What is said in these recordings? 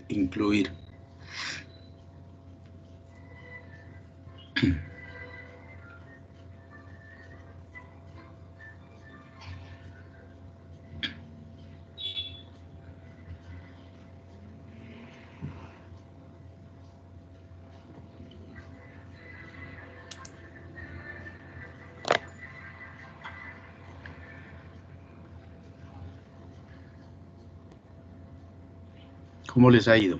incluir. ¿Cómo les ha ido?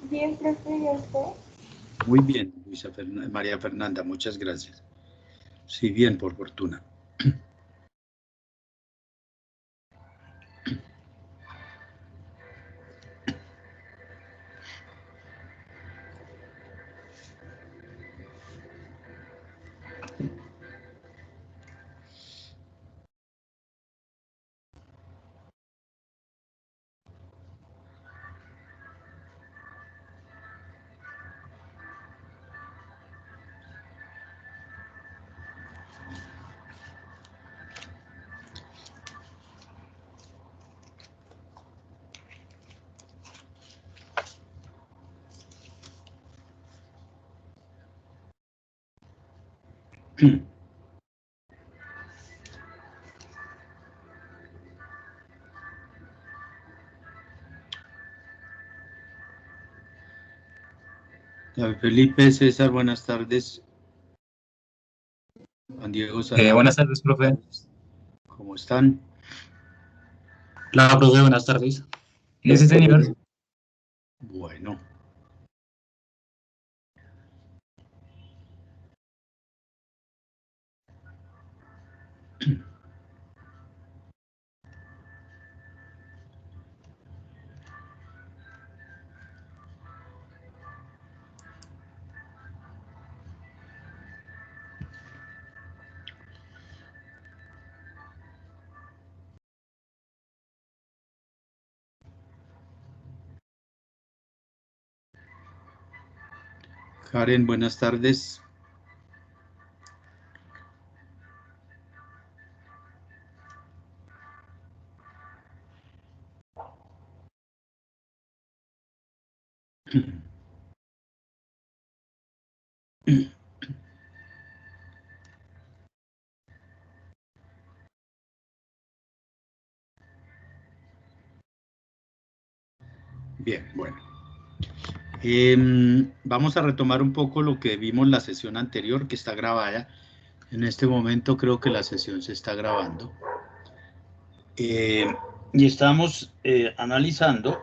Bien, profe, ¿y usted? Muy bien, María Fernanda, muchas gracias. Sí, bien, por fortuna. Felipe, César, buenas tardes. Juan Diego Salado. Buenas tardes, profe. ¿Cómo están? Hola, profe, buenas tardes. ¿Es este nivel? Bueno. Karen, buenas tardes. Bien, bueno. Vamos a retomar un poco lo que vimos la sesión anterior, que está grabada. En este momento creo que la sesión se está grabando. Y estamos analizando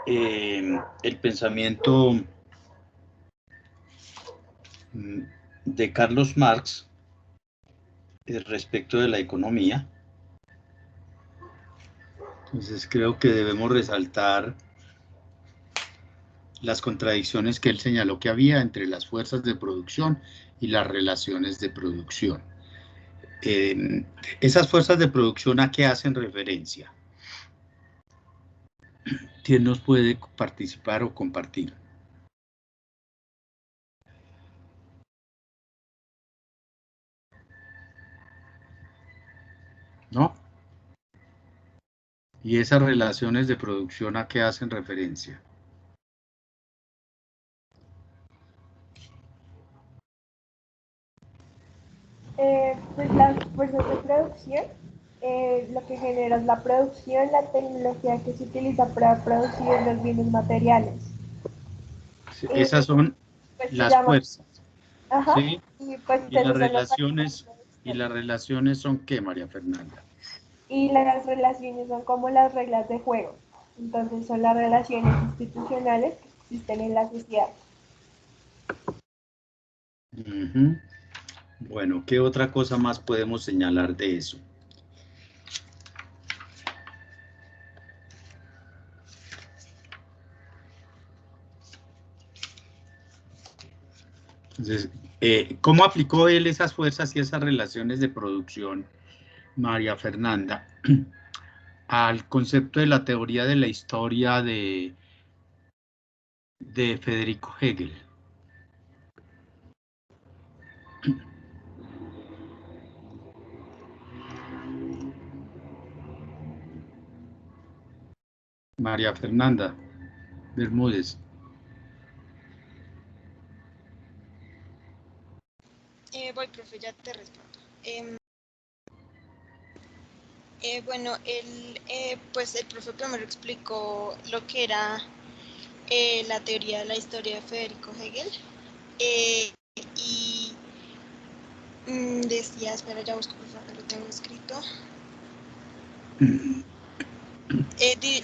el pensamiento de Carlos Marx respecto de la economía. Entonces creo que debemos resaltar las contradicciones que él señaló que había entre las fuerzas de producción y las relaciones de producción. Esas fuerzas de producción, ¿a qué hacen referencia? ¿Quién nos puede participar o compartir? ¿No? ¿Y esas relaciones de producción a qué hacen referencia? Pues las fuerzas de producción, lo que genera es la producción, la tecnología que se utiliza para producir los bienes materiales. Esas son Pues se las llama, fuerzas, ajá, ¿sí? y pues Y las esas son las relaciones, son ¿qué, María Fernanda? y las relaciones son como las reglas de juego. Entonces son las relaciones institucionales que existen en la sociedad. Bueno, ¿qué otra cosa más podemos señalar de eso? Entonces, ¿cómo aplicó él esas fuerzas y esas relaciones de producción, María Fernanda, al concepto de la teoría de la historia de Federico Hegel? María Fernanda Bermúdez. Voy, profe, ya te respondo. Bueno, pues el profe primero explicó lo que era la teoría de la historia de Federico Hegel. Y decía, espera, ya busco, por favor, que lo tengo escrito.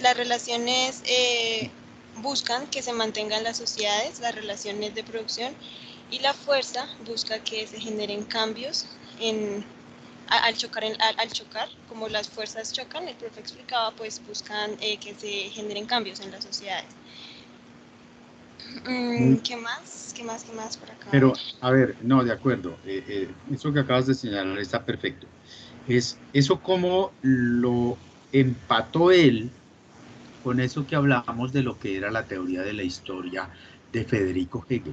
Las relaciones buscan que se mantengan las sociedades, las relaciones de producción, y la fuerza busca que se generen cambios al chocar, como las fuerzas chocan, el profe explicaba, pues buscan que se generen cambios en las sociedades. ¿Qué más por acá? Pero, a ver, no, de acuerdo, eso que acabas de señalar está perfecto. Eso como lo empató él con eso que hablamos de lo que era la teoría de la historia de Federico Hegel.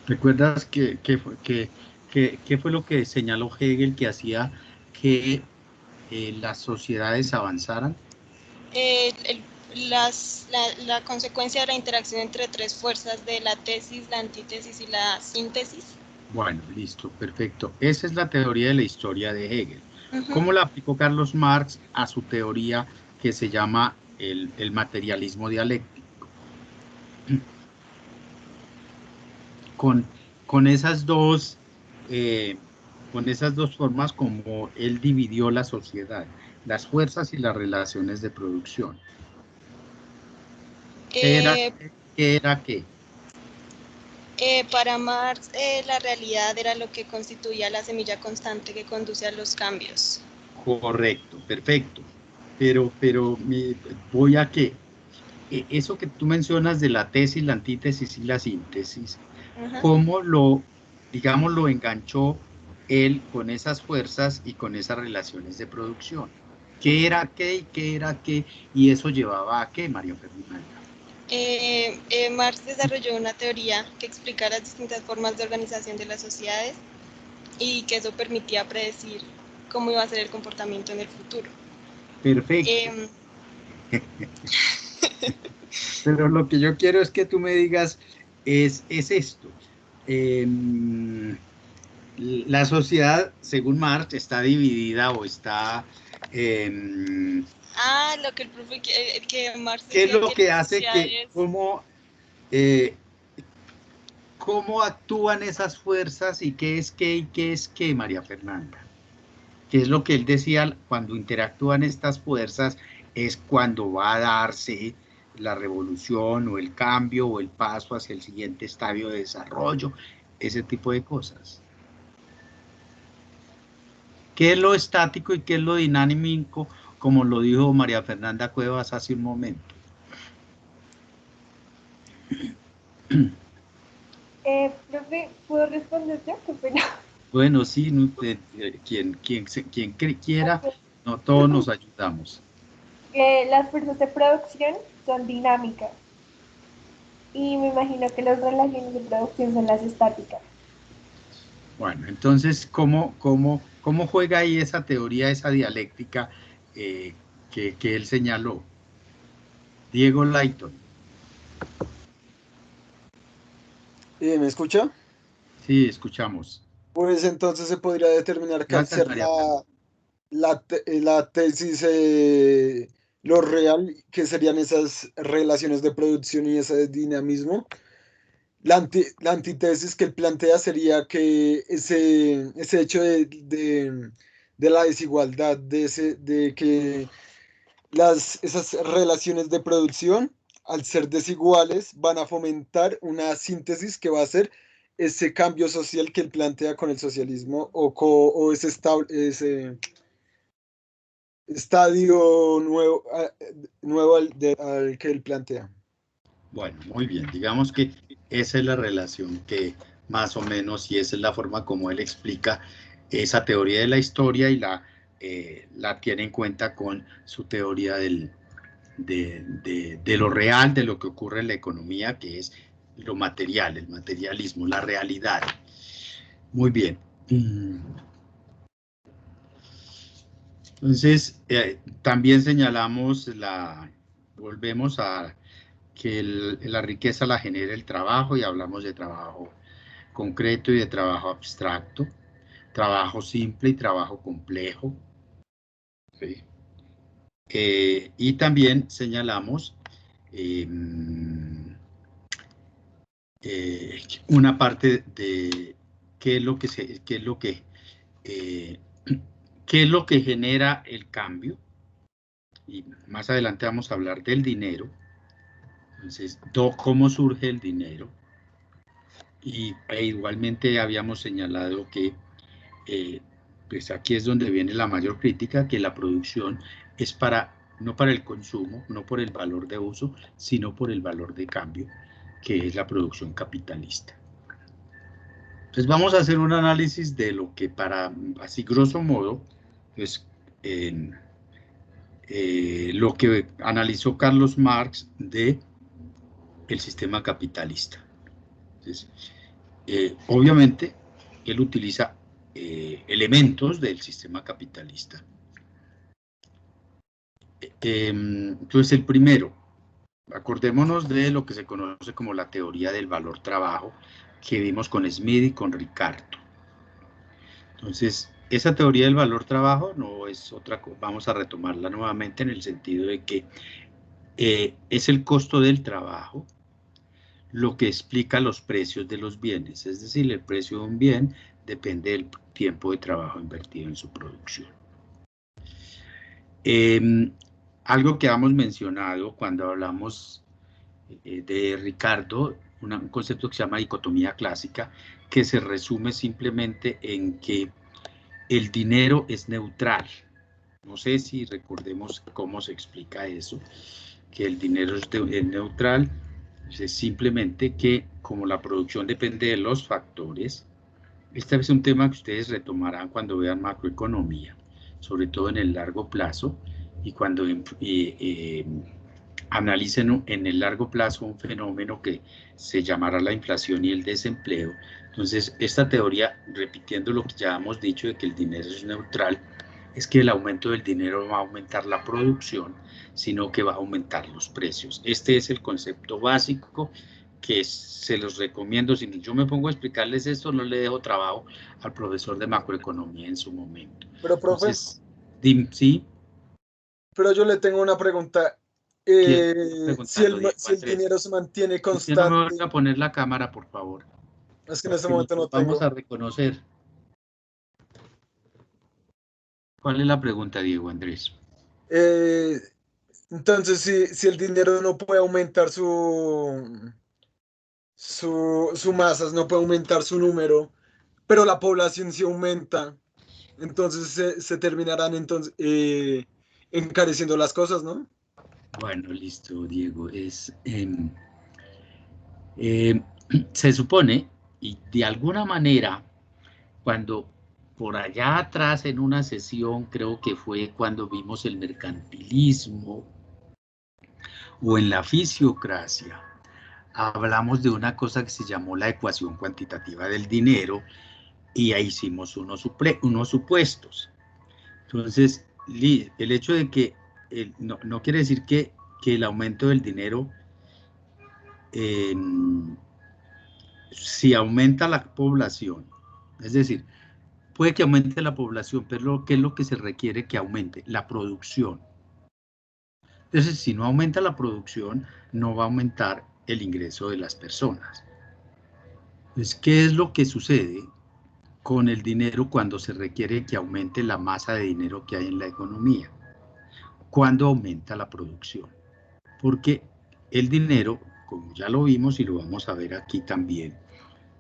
¿Recuerdas qué fue lo que señaló Hegel que hacía que las sociedades avanzaran? La consecuencia de la interacción entre tres fuerzas de la tesis, la antítesis y la síntesis. Bueno, listo, perfecto. Esa es la teoría de la historia de Hegel. Uh-huh. ¿Cómo la aplicó Carlos Marx a su teoría que se llama el materialismo dialéctico? Con esas dos formas como él dividió la sociedad, las fuerzas y las relaciones de producción. ¿Qué era qué? Para Marx, la realidad era lo que constituía la semilla constante que conduce a los cambios. Correcto, perfecto. Pero voy a que eso que tú mencionas de la tesis, la antítesis y la síntesis, Uh-huh. ¿cómo digamos, lo enganchó él con esas fuerzas y con esas relaciones de producción? ¿Qué era qué y qué era qué? Y eso llevaba a qué, María Fernanda. Marx desarrolló una teoría que explica las distintas formas de organización de las sociedades y que eso permitía predecir cómo iba a ser el comportamiento en el futuro. Perfecto. Pero lo que yo quiero es que tú me digas, es esto. La sociedad, según Marx, está dividida o está... lo que el profe que Marx ¿qué es decía lo que hace que cómo actúan esas fuerzas y qué es qué y qué es qué, María Fernanda? ¿Qué es lo que él decía cuando interactúan estas fuerzas? Es cuando va a darse la revolución o el cambio o el paso hacia el siguiente estadio de desarrollo, ese tipo de cosas. ¿Qué es lo estático y qué es lo dinámico, como lo dijo María Fernanda Cuevas hace un momento? Profe, ¿puedo responder yo? Qué pena. Bueno, sí, quien quiera, Ok. no todos nos ayudamos. Las fuerzas de producción son dinámicas y me imagino que las relaciones de producción son las estáticas. Bueno, entonces, ¿cómo juega ahí esa teoría, esa dialéctica que él señaló? Diego Layton. ¿Me escucha? Sí, escuchamos. Pues entonces se podría determinar que al Gracias, ser María Fernanda. la tesis lo real, que serían esas relaciones de producción y ese dinamismo, la antítesis que él plantea sería que ese hecho de la desigualdad, de que esas relaciones de producción, al ser desiguales, van a fomentar una síntesis que va a ser ese cambio social que él plantea con el socialismo o ese estadio nuevo al que él plantea. Bueno, muy bien. Digamos que esa es la relación que más o menos, y esa es la forma como él explica esa teoría de la historia y la tiene en cuenta con su teoría de lo real, de lo que ocurre en la economía, que es lo material, el materialismo, la realidad. Muy bien. Entonces, también señalamos volvemos a que la riqueza la genera el trabajo, y hablamos de trabajo concreto y de trabajo abstracto, trabajo simple y trabajo complejo. ¿Sí? Y también señalamos una parte de qué es lo que genera el cambio, y más adelante vamos a hablar del dinero. Entonces, cómo surge el dinero, e igualmente habíamos señalado que pues aquí es donde viene la mayor crítica, que la producción es no para el consumo, no por el valor de uso, sino por el valor de cambio, que es la producción capitalista. Entonces vamos a hacer un análisis de lo que, así grosso modo, pues, lo que analizó Carlos Marx de el sistema capitalista. Entonces, obviamente, él utiliza elementos del sistema capitalista. Entonces, el primero, acordémonos de lo que se conoce como la teoría del valor-trabajo, que vimos con Smith y con Ricardo. Entonces, esa teoría del valor-trabajo no es otra cosa, vamos a retomarla nuevamente en el sentido de que es el costo del trabajo lo que explica los precios de los bienes, es decir, el precio de un bien depende del tiempo de trabajo invertido en su producción. Algo que hemos mencionado cuando hablamos de Ricardo, un concepto que se llama dicotomía clásica, que se resume simplemente en que el dinero es neutral. No sé si recordemos cómo se explica eso, que el dinero es neutral, es simplemente que como la producción depende de los factores, este es un tema que ustedes retomarán cuando vean macroeconomía, sobre todo en el largo plazo, y cuando analicen en el largo plazo un fenómeno que se llamará la inflación y el desempleo. Entonces, esta teoría, repitiendo lo que ya hemos dicho de que el dinero es neutral, es que el aumento del dinero no va a aumentar la producción, sino que va a aumentar los precios. Este es el concepto básico que se los recomiendo. Si yo me pongo a explicarles esto, no le dejo trabajo al profesor de macroeconomía en su momento. Pero, profe, entonces, ¿sí? Pero yo le tengo una pregunta. Si el dinero se mantiene Usted no me constante, vuelva a poner la cámara, por favor. es que en este momento no tengo. Vamos a reconocer. ¿Cuál es la pregunta, Diego Andrés? Entonces, si el dinero no puede aumentar su masas, no puede aumentar su número, pero la población sí aumenta, entonces se terminarán encareciendo las cosas, ¿no? Bueno, listo, Diego. Se supone, y de alguna manera, cuando por allá atrás en una sesión, creo que fue cuando vimos el mercantilismo o en la fisiocracia, hablamos de una cosa que se llamó la ecuación cuantitativa del dinero, y ahí hicimos unos supuestos. Entonces, el hecho de que no quiere decir que el aumento del dinero, si aumenta la población, es decir, puede que aumente la población, pero ¿qué es lo que se requiere que aumente? La producción. Entonces, si no aumenta la producción, no va a aumentar el ingreso de las personas. Entonces, ¿qué es lo que sucede con el dinero cuando se requiere que aumente la masa de dinero que hay en la economía? Cuando aumenta la producción. Porque el dinero, como ya lo vimos y lo vamos a ver aquí también,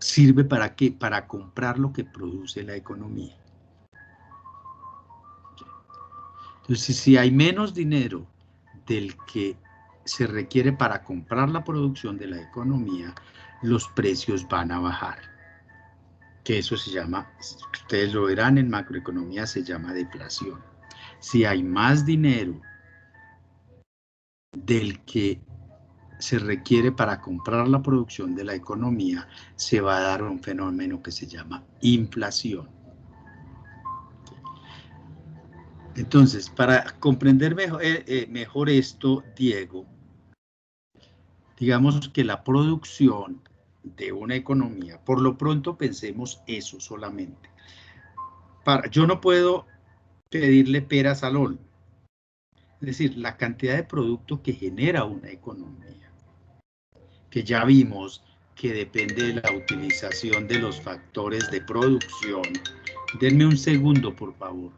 sirve ¿para qué? Para comprar lo que produce la economía. Entonces, si hay menos dinero del que se requiere para comprar la producción de la economía, los precios van a bajar. Que eso se llama, ustedes lo verán en macroeconomía, se llama deflación. Si hay más dinero del que se requiere para comprar la producción de la economía, se va a dar un fenómeno que se llama inflación. Entonces, para comprender mejor esto, Diego, digamos que la producción de una economía, por lo pronto pensemos eso solamente. Yo no puedo pedirle peras al olmo, es decir, la cantidad de producto que genera una economía, que ya vimos que depende de la utilización de los factores de producción. Denme un segundo, por favor.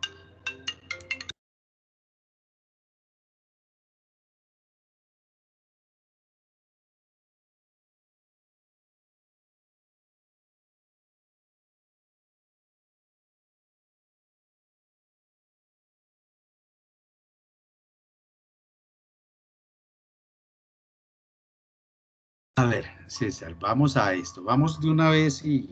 A ver, César, vamos a esto. Vamos de una vez y...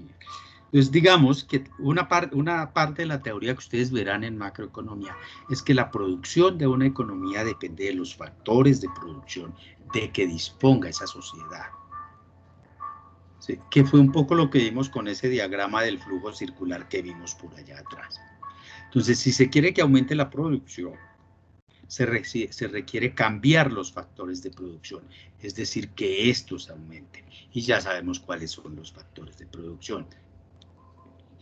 Pues digamos que una parte de la teoría que ustedes verán en macroeconomía es que la producción de una economía depende de los factores de producción de que disponga esa sociedad. ¿Sí? Que fue un poco lo que vimos con ese diagrama del flujo circular que vimos por allá atrás. Entonces, si se quiere que aumente la producción, se requiere cambiar los factores de producción, es decir, que estos aumenten. Y ya sabemos cuáles son los factores de producción.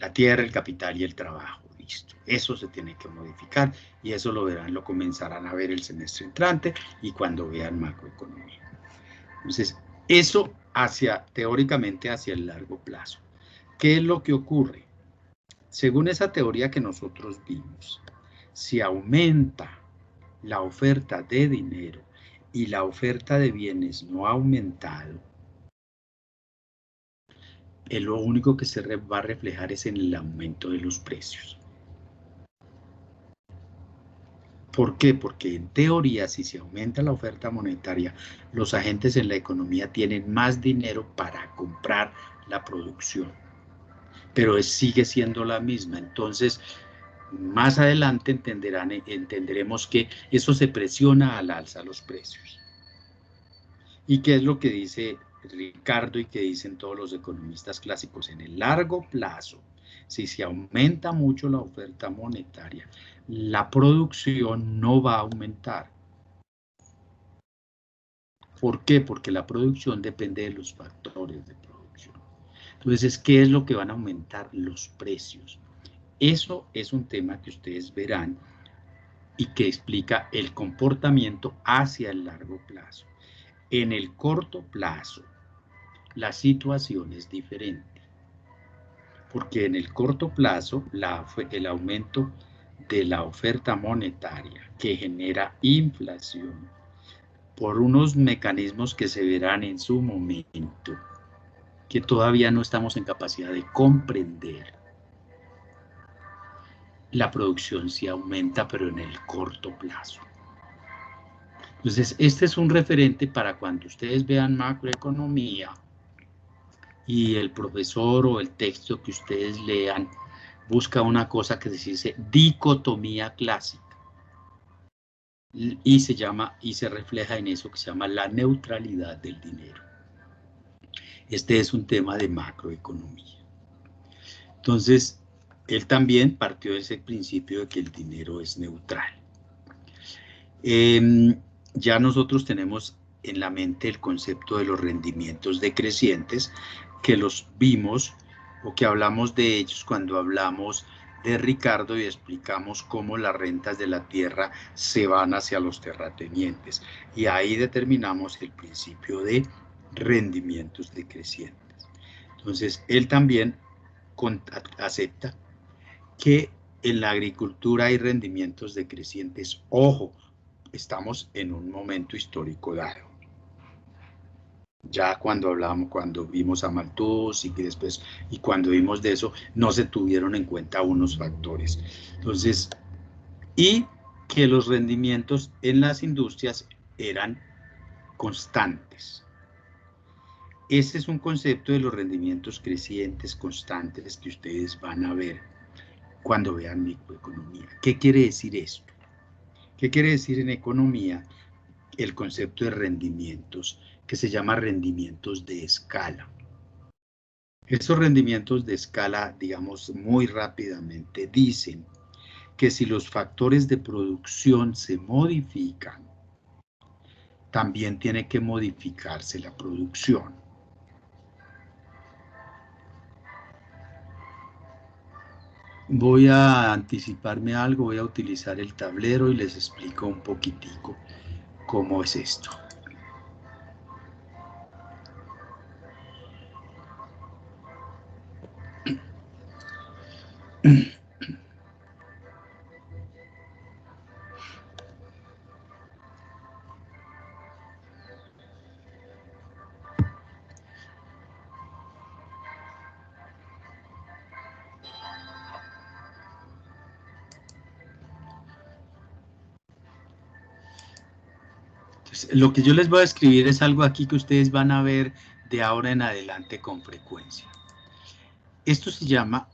La tierra, el capital y el trabajo, listo. Eso se tiene que modificar y eso lo verán, lo comenzarán a ver el semestre entrante y cuando vean macroeconomía. Entonces, eso teóricamente hacia el largo plazo. ¿Qué es lo que ocurre? Según esa teoría que nosotros vimos, si aumenta la oferta de dinero y la oferta de bienes no ha aumentado, lo único que se va a reflejar es en el aumento de los precios. ¿Por qué? Porque en teoría, si se aumenta la oferta monetaria, los agentes en la economía tienen más dinero para comprar la producción, pero sigue siendo la misma. Entonces, más adelante entenderemos que eso se presiona al alza los precios. ¿Y qué es lo que dice Ricardo y que dicen todos los economistas clásicos? En el largo plazo, si se aumenta mucho la oferta monetaria, la producción no va a aumentar. ¿Por qué? Porque la producción depende de los factores de producción. Entonces, ¿qué es lo que van a aumentar? Los precios. Eso es un tema que ustedes verán y que explica el comportamiento hacia el largo plazo. En el corto plazo, la situación es diferente, porque en el corto plazo el aumento de la oferta monetaria que genera inflación por unos mecanismos que se verán en su momento, que todavía no estamos en capacidad de comprender. La producción sí aumenta, pero en el corto plazo. Entonces, este es un referente para cuando ustedes vean macroeconomía y el profesor o el texto que ustedes lean busca una cosa que se dice dicotomía clásica y se refleja en eso que se llama la neutralidad del dinero. Este es un tema de macroeconomía. Entonces, él también partió de ese principio de que el dinero es neutral. Ya nosotros tenemos en la mente el concepto de los rendimientos decrecientes, que los vimos o que hablamos de ellos cuando hablamos de Ricardo y explicamos cómo las rentas de la tierra se van hacia los terratenientes. Y ahí determinamos el principio de rendimientos decrecientes. Entonces, él también acepta que en la agricultura hay rendimientos decrecientes. Ojo, estamos en un momento histórico dado. Ya cuando vimos a Malthus y que después, y cuando vimos de eso, no se tuvieron en cuenta unos factores. Entonces, y que los rendimientos en las industrias eran constantes. Ese es un concepto de los rendimientos crecientes, constantes, que ustedes van a ver cuando vean microeconomía. ¿Qué quiere decir esto? ¿Qué quiere decir en economía el concepto de rendimientos que se llama rendimientos de escala. Estos rendimientos de escala, digamos muy rápidamente, dicen que si los factores de producción se modifican, también tiene que modificarse la producción. Voy a anticiparme algo, voy a utilizar el tablero y les explico un poquitico cómo es esto. Entonces, lo que yo les voy a escribir es algo aquí que ustedes van a ver de ahora en adelante con frecuencia. Esto se llama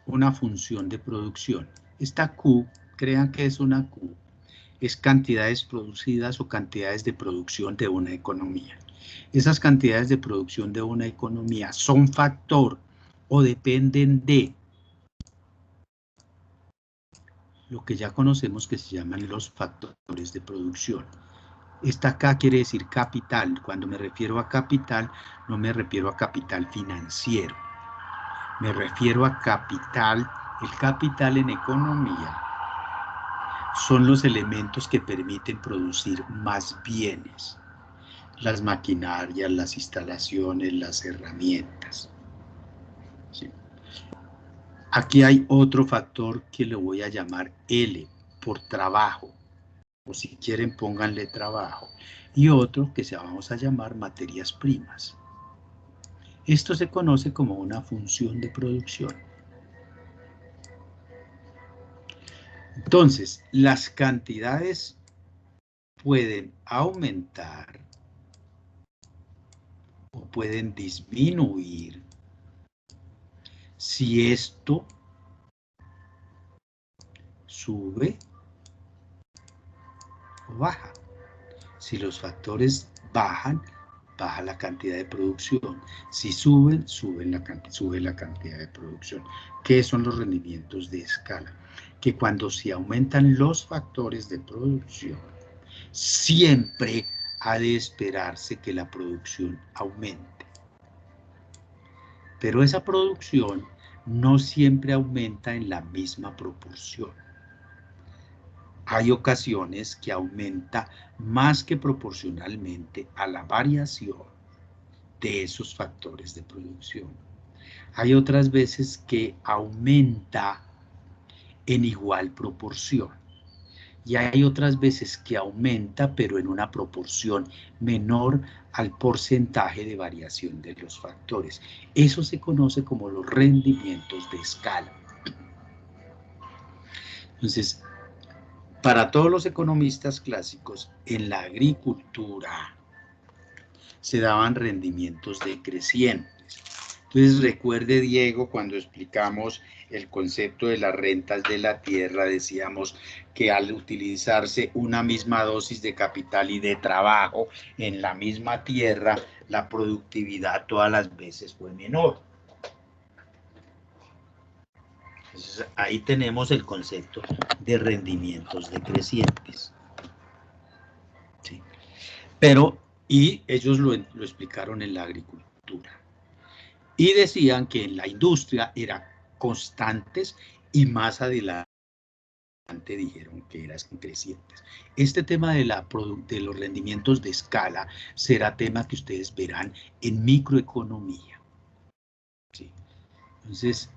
una función de producción. Esta Q, crean que es una Q, es cantidades producidas o cantidades de producción de una economía. Esas cantidades de producción de una economía son factor o dependen de lo que ya conocemos que se llaman los factores de producción. Esta K quiere decir capital. Cuando me refiero a capital, no me refiero a capital financiero. Me refiero a capital. El capital en economía son los elementos que permiten producir más bienes. Las maquinarias, las instalaciones, las herramientas. ¿Sí? Aquí hay otro factor que le voy a llamar L, por trabajo. O si quieren pónganle trabajo, y otro que vamos a llamar materias primas. Esto se conoce como una función de producción. Entonces, las cantidades pueden aumentar o pueden disminuir si esto sube o baja. Si los factores bajan, baja la cantidad de producción. Si suben, sube la cantidad de producción. ¿Qué son los rendimientos de escala? Que cuando se aumentan los factores de producción, siempre ha de esperarse que la producción aumente. Pero esa producción no siempre aumenta en la misma proporción. Hay ocasiones que aumenta más que proporcionalmente a la variación de esos factores de producción. Hay otras veces que aumenta en igual proporción. Y hay otras veces que aumenta, pero en una proporción menor al porcentaje de variación de los factores. Eso se conoce como los rendimientos de escala. Entonces, para todos los economistas clásicos, en la agricultura se daban rendimientos decrecientes. Entonces, recuerde, Diego, cuando explicamos el concepto de las rentas de la tierra, decíamos que al utilizarse una misma dosis de capital y de trabajo en la misma tierra, la productividad todas las veces fue menor. Entonces, ahí tenemos el concepto de rendimientos decrecientes. ¿Sí? Pero, y ellos lo explicaron en la agricultura. Y decían que en la industria eran constantes y más adelante dijeron que eran crecientes. Este tema de los rendimientos de escala será tema que ustedes verán en microeconomía. ¿Sí? Entonces,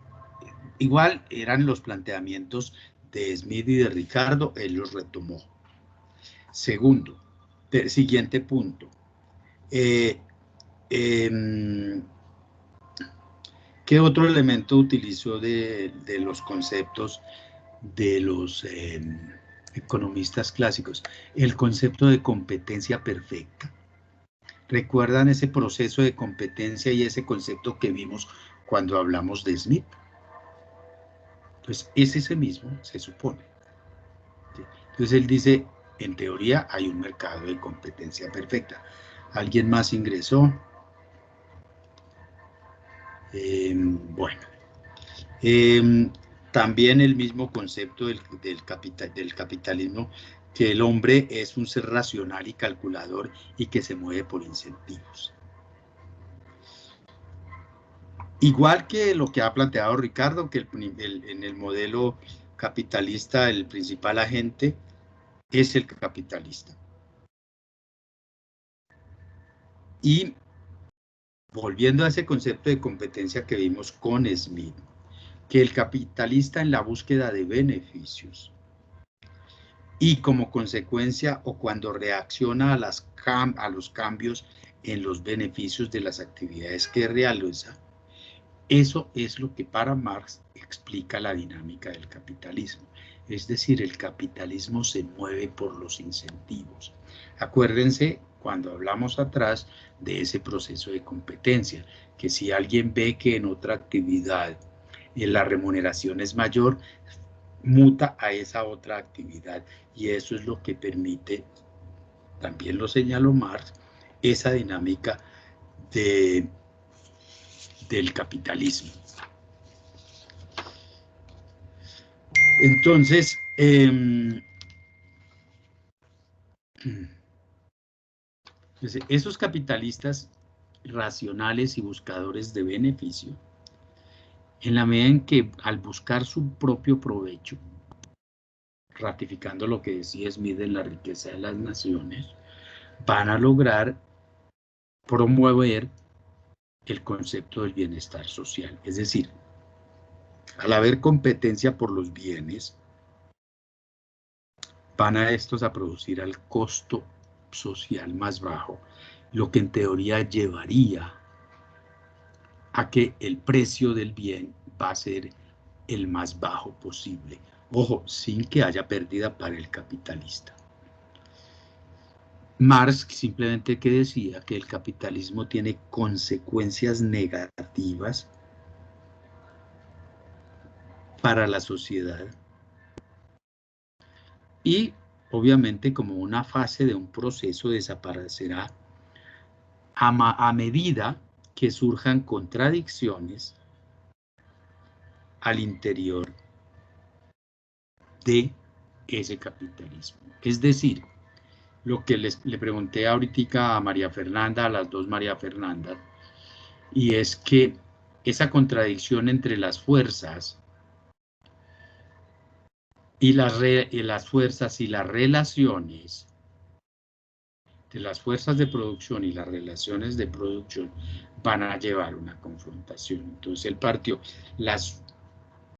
igual eran los planteamientos de Smith y de Ricardo, él los retomó. Segundo, siguiente punto. ¿Qué otro elemento utilizó de los conceptos de los economistas clásicos? El concepto de competencia perfecta. ¿Recuerdan ese proceso de competencia y ese concepto que vimos cuando hablamos de Smith? Pues es ese mismo, se supone. ¿Sí? Entonces él dice, en teoría hay un mercado de competencia perfecta. ¿Alguien más ingresó? Bueno. También el mismo concepto del capitalismo, que el hombre es un ser racional y calculador y que se mueve por incentivos. Igual que lo que ha planteado Ricardo, que en el modelo capitalista el principal agente es el capitalista. Y volviendo a ese concepto de competencia que vimos con Smith, que el capitalista en la búsqueda de beneficios y como consecuencia o cuando reacciona a los cambios en los beneficios de las actividades que realiza, eso es lo que para Marx explica la dinámica del capitalismo. Es decir, el capitalismo se mueve por los incentivos. Acuérdense cuando hablamos atrás de ese proceso de competencia, que si alguien ve que en otra actividad la remuneración es mayor, muta a esa otra actividad, y eso es lo que permite, también lo señaló Marx, esa dinámica del capitalismo. Entonces, esos capitalistas racionales y buscadores de beneficio, en la medida en que al buscar su propio provecho, ratificando lo que decía Smith en La riqueza de las naciones, van a lograr promover el concepto del bienestar social. Es decir, al haber competencia por los bienes, van a estos a producir al costo social más bajo, lo que en teoría llevaría a que el precio del bien va a ser el más bajo posible. Ojo, sin que haya pérdida para el capitalista. Marx simplemente que decía que el capitalismo tiene consecuencias negativas para la sociedad y obviamente como una fase de un proceso desaparecerá a medida que surjan contradicciones al interior de ese capitalismo. Es decir, lo que le pregunté ahorita a María Fernanda, a las dos María Fernandas, y es que esa contradicción entre las fuerzas y las fuerzas y las relaciones, de las fuerzas de producción y las relaciones de producción, van a llevar una confrontación. Entonces él partió, las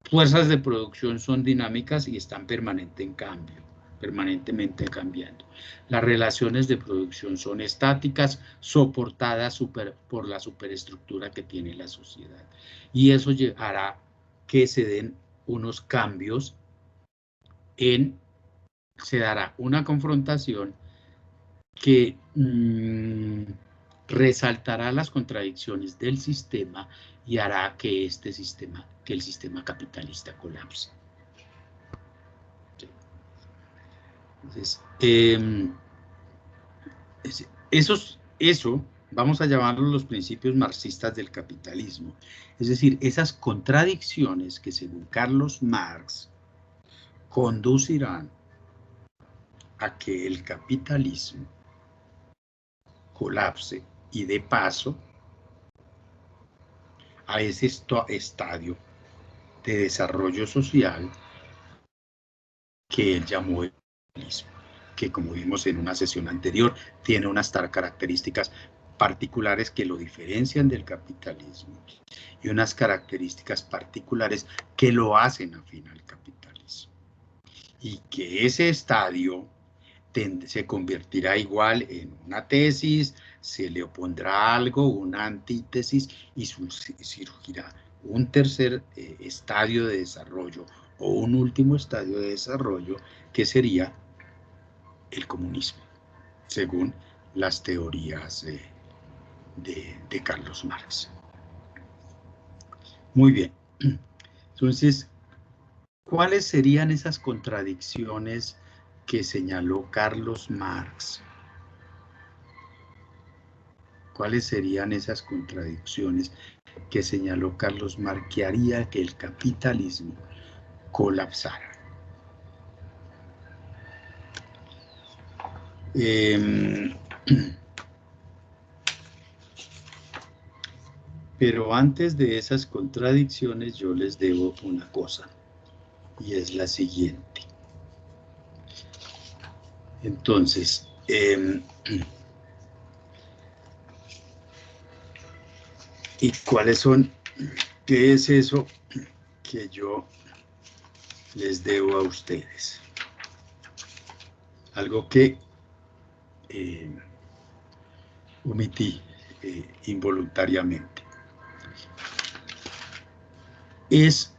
fuerzas de producción son dinámicas y están permanentemente cambiando. Las relaciones de producción son estáticas, soportadas por la superestructura que tiene la sociedad. Y eso hará que se den unos cambios se dará una confrontación que resaltará las contradicciones del sistema y hará que el sistema capitalista colapse. Entonces, eso vamos a llamarlo los principios marxistas del capitalismo. Es decir, esas contradicciones que según Carlos Marx conducirán a que el capitalismo colapse y de paso a ese estadio de desarrollo social que él llamó el capitalismo, que como vimos en una sesión anterior, tiene unas características particulares que lo diferencian del capitalismo y unas características particulares que lo hacen afín al capitalismo. Y que ese estadio se convertirá igual en una tesis, se le opondrá algo, una antítesis, y surgirá un tercer estadio de desarrollo o un último estadio de desarrollo que sería el comunismo, según las teorías de Carlos Marx. Muy bien. Entonces, ¿cuáles serían esas contradicciones que señaló Carlos Marx? ¿Cuáles serían esas contradicciones que señaló Carlos Marx que haría que el capitalismo colapsara? Pero antes de esas contradicciones yo les debo una cosa, y es la siguiente. Entonces, ¿y cuáles son? ¿Qué es eso que yo les debo a ustedes? Algo que omití involuntariamente. Es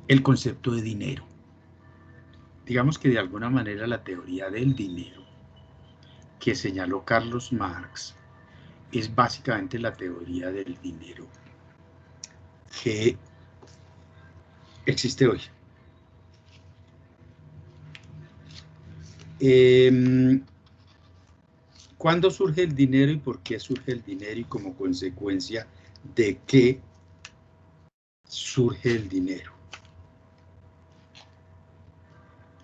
el concepto de dinero. Digamos que de alguna manera la teoría del dinero que señaló Carlos Marx es básicamente la teoría del dinero que existe hoy. ¿Cuándo surge el dinero y por qué surge el dinero y como consecuencia de qué surge el dinero?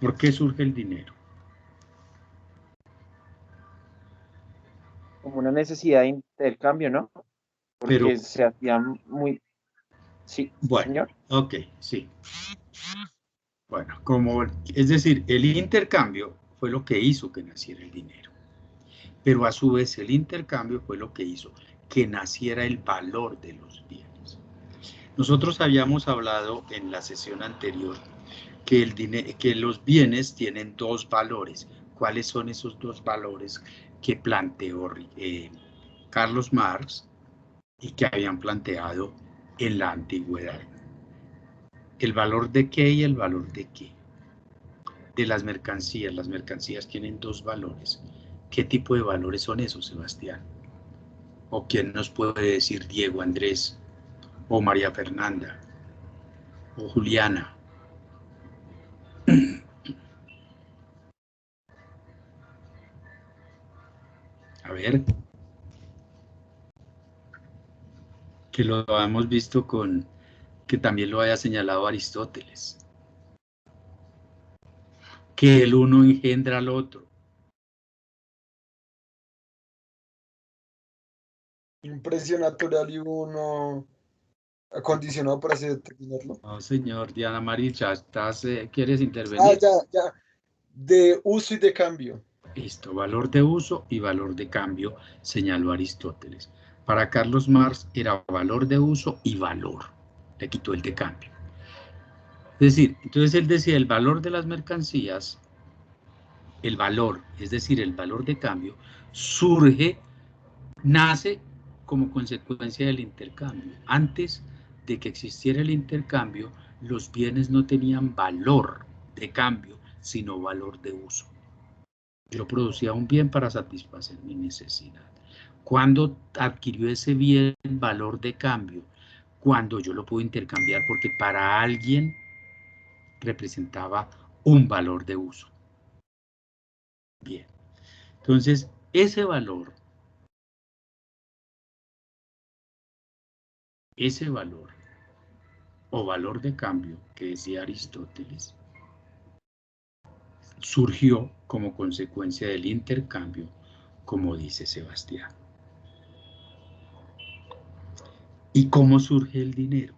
¿Por qué surge el dinero? Como una necesidad de intercambio, ¿no? Pero, Porque se hacía muy... Sí, bueno, señor. ok, sí. Bueno, es decir, el intercambio fue lo que hizo que naciera el dinero. Pero a su vez el intercambio fue lo que hizo que naciera el valor de los bienes. Nosotros habíamos hablado en la sesión anterior que los bienes tienen dos valores. ¿Cuáles son esos dos valores que planteó Carlos Marx y que habían planteado en la antigüedad? El valor de qué y el valor de qué. De las mercancías tienen dos valores. ¿Qué tipo de valores son esos, Sebastián? ¿O quién nos puede decir? Diego, Andrés, o María Fernanda, o Juliana. A ver, que lo hemos visto que también lo haya señalado Aristóteles, que el uno engendra al otro. Impresión natural y uno acondicionado para así determinarlo. No, señor, Diana Maricha, ¿quieres Ah, intervenir? ya. De uso y de cambio. Listo, valor de uso y valor de cambio, señaló Aristóteles. Para Carlos Marx era valor de uso y valor, le quitó el de cambio. Es decir, entonces él decía el valor de las mercancías, el valor, es decir, el valor de cambio, nace como consecuencia del intercambio. Antes de que existiera el intercambio, los bienes no tenían valor de cambio, sino valor de uso. Yo producía un bien para satisfacer mi necesidad. ¿Cuándo adquirió ese bien valor de cambio? Cuando yo lo puedo intercambiar porque para alguien representaba un valor de uso. Bien, entonces ese valor o valor de cambio que decía Aristóteles surgió como consecuencia del intercambio, como dice Sebastián. ¿Y cómo surge el dinero?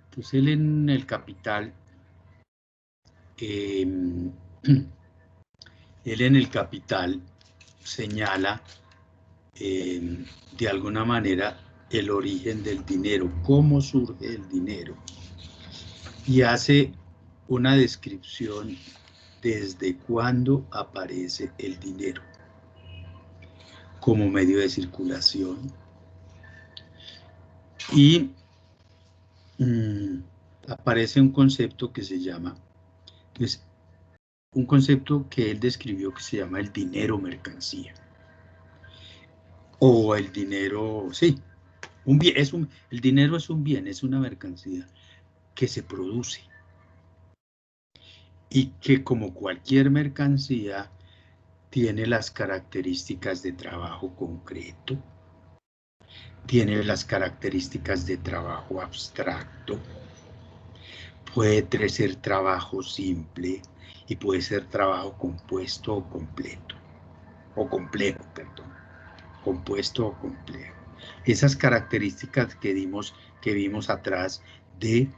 Entonces él en el Capital, él en el Capital señala de alguna manera el origen del dinero, cómo surge el dinero, y hace una descripción desde cuándo aparece el dinero como medio de circulación y aparece un concepto que se llama, pues, un concepto que él describió que se llama el dinero mercancía o el dinero, sí, un bien, el dinero es un bien, es una mercancía que se produce y que como cualquier mercancía tiene las características de trabajo concreto, tiene las características de trabajo abstracto, puede ser trabajo simple y puede ser trabajo compuesto o completo, o complejo, perdón, compuesto o complejo. Esas características que vimos atrás de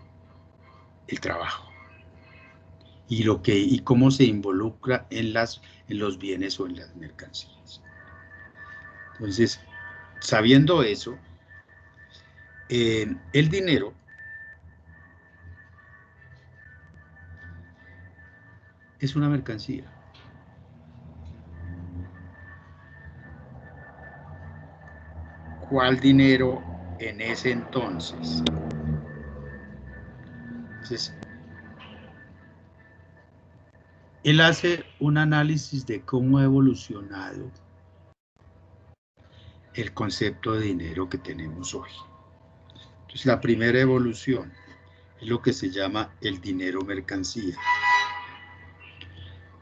el trabajo y cómo se involucra en los bienes o en las mercancías. Entonces, sabiendo eso, el dinero es una mercancía. ¿Cuál dinero en ese entonces? Entonces, él hace un análisis de cómo ha evolucionado el concepto de dinero que tenemos hoy. Entonces, la primera evolución es lo que se llama el dinero mercancía.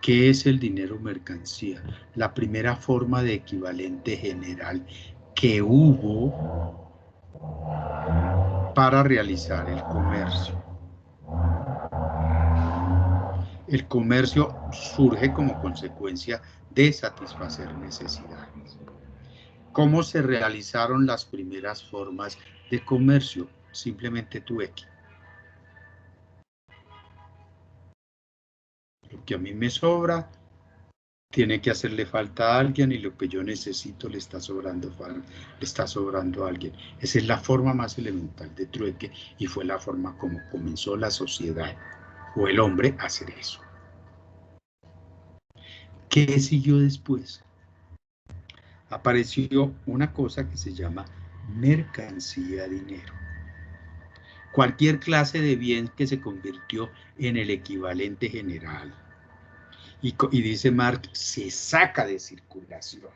¿Qué es el dinero mercancía? La primera forma de equivalente general que hubo para realizar el comercio. El comercio surge como consecuencia de satisfacer necesidades. ¿Cómo se realizaron las primeras formas de comercio? Simplemente trueque. Lo que a mí me sobra tiene que hacerle falta a alguien y lo que yo necesito le está sobrando a alguien. Esa es la forma más elemental de trueque y fue la forma como comenzó la sociedad o el hombre a hacer eso. ¿Qué siguió después? Apareció una cosa que se llama mercancía dinero. Cualquier clase de bien que se convirtió en el equivalente general. Y dice Marx, se saca de circulación.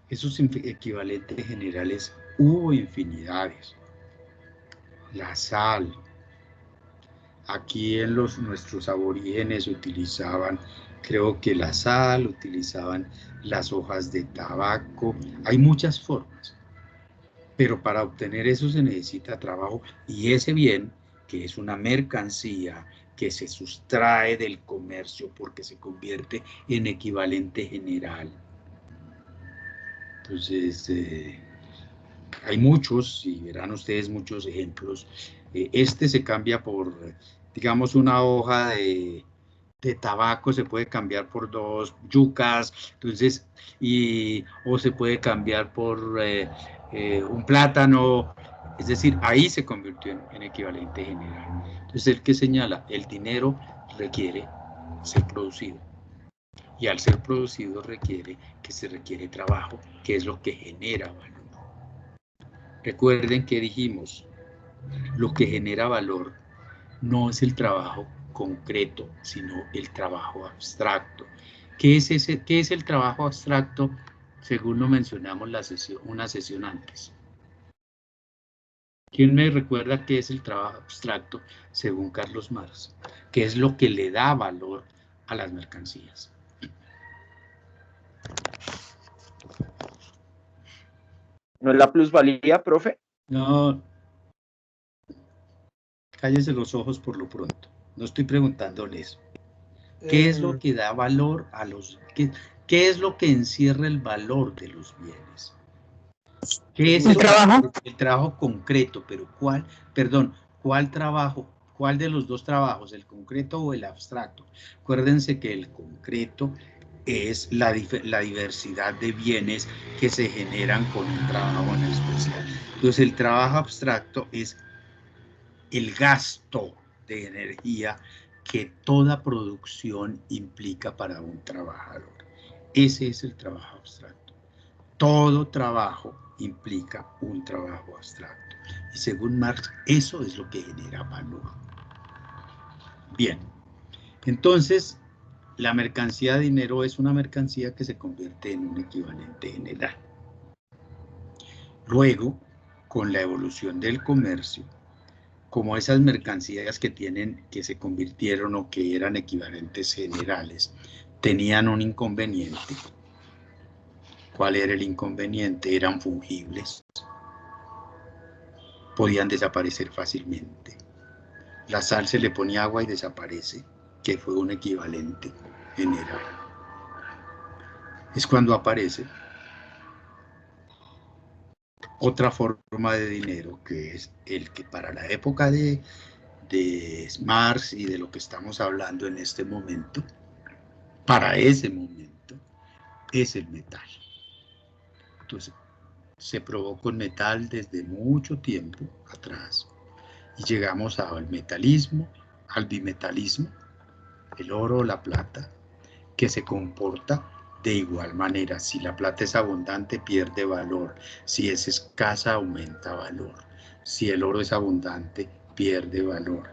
Esos equivalentes generales hubo infinidades. La sal. Aquí en nuestros aborígenes utilizaban, creo que la sal, utilizaban las hojas de tabaco. Hay muchas formas. Pero para obtener eso se necesita trabajo y ese bien, que es una mercancía, que se sustrae del comercio porque se convierte en equivalente general. Entonces, hay muchos, y verán ustedes muchos ejemplos. Este se cambia por, digamos, una hoja de tabaco, se puede cambiar por 2 yucas, entonces, o se puede cambiar por un plátano, es decir, ahí se convirtió en equivalente general. Entonces, el que señala, el dinero requiere ser producido. Y al ser producido se requiere trabajo, que es lo que genera valor. Recuerden que dijimos, lo que genera valor no es el trabajo concreto, sino el trabajo abstracto. ¿Qué es el trabajo abstracto? Según lo mencionamos una sesión antes. ¿Quién me recuerda qué es el trabajo abstracto según Carlos Marx? ¿Qué es lo que le da valor a las mercancías? ¿No es la plusvalía, profe? No, cállese los ojos por lo pronto. No estoy preguntándole eso. ¿Qué es lo que da valor a los... ¿Qué es lo que encierra el valor de los bienes? ¿Qué es ¿El trabajo? El trabajo concreto, pero ¿cuál trabajo? ¿Cuál de los dos trabajos, el concreto o el abstracto? Acuérdense que el concreto es la diversidad de bienes que se generan con un trabajo en especial. Entonces, el trabajo abstracto es el gasto de energía que toda producción implica para un trabajador. Ese es el trabajo abstracto. Todo trabajo implica un trabajo abstracto. Y según Marx, eso es lo que genera valor. Bien, entonces, la mercancía de dinero es una mercancía que se convierte en un equivalente general. Luego, con la evolución del comercio, como esas mercancías que se convirtieron o que eran equivalentes generales, tenían un inconveniente. ¿Cuál era el inconveniente? Eran fungibles. Podían desaparecer fácilmente. La sal se le ponía agua y desaparece, que fue un equivalente general. Es cuando aparece otra forma de dinero, que es el que para la época de Marx y de lo que estamos hablando en este momento, para ese momento, es el metal. Entonces, se probó con metal desde mucho tiempo atrás y llegamos al metalismo, al bimetalismo, el oro o la plata, que se comporta de igual manera. Si la plata es abundante, pierde valor. Si es escasa, aumenta valor. Si el oro es abundante, pierde valor.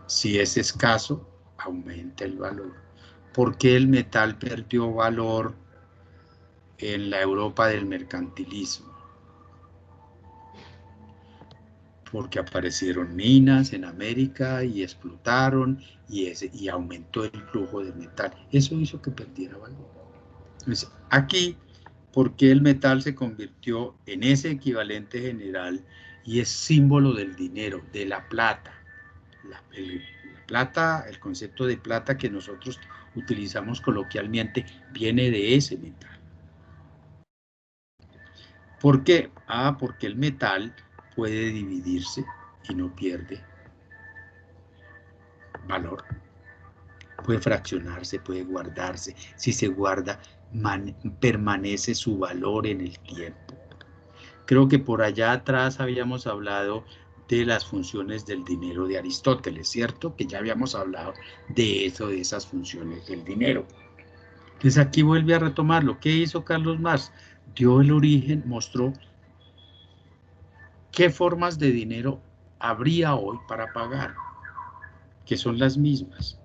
Si es escaso, aumenta el valor. ¿Por qué el metal perdió valor en la Europa del mercantilismo? Porque aparecieron minas en América y explotaron y aumentó el flujo de metal. Eso hizo que perdiera valor. Entonces, aquí, ¿por qué el metal se convirtió en ese equivalente general y es símbolo del dinero, de la plata? La plata, el concepto de plata que nosotros utilizamos coloquialmente, viene de ese metal. ¿Por qué? Porque el metal puede dividirse y no pierde valor. Puede fraccionarse, puede guardarse. Si se guarda, permanece su valor en el tiempo. Creo que por allá atrás habíamos hablado de las funciones del dinero de Aristóteles, ¿cierto? Que ya habíamos hablado de eso, de esas funciones del dinero. Entonces aquí vuelve a retomarlo. ¿Qué hizo Carlos Marx? Dio el origen, mostró qué formas de dinero habría hoy para pagar, que son las mismas.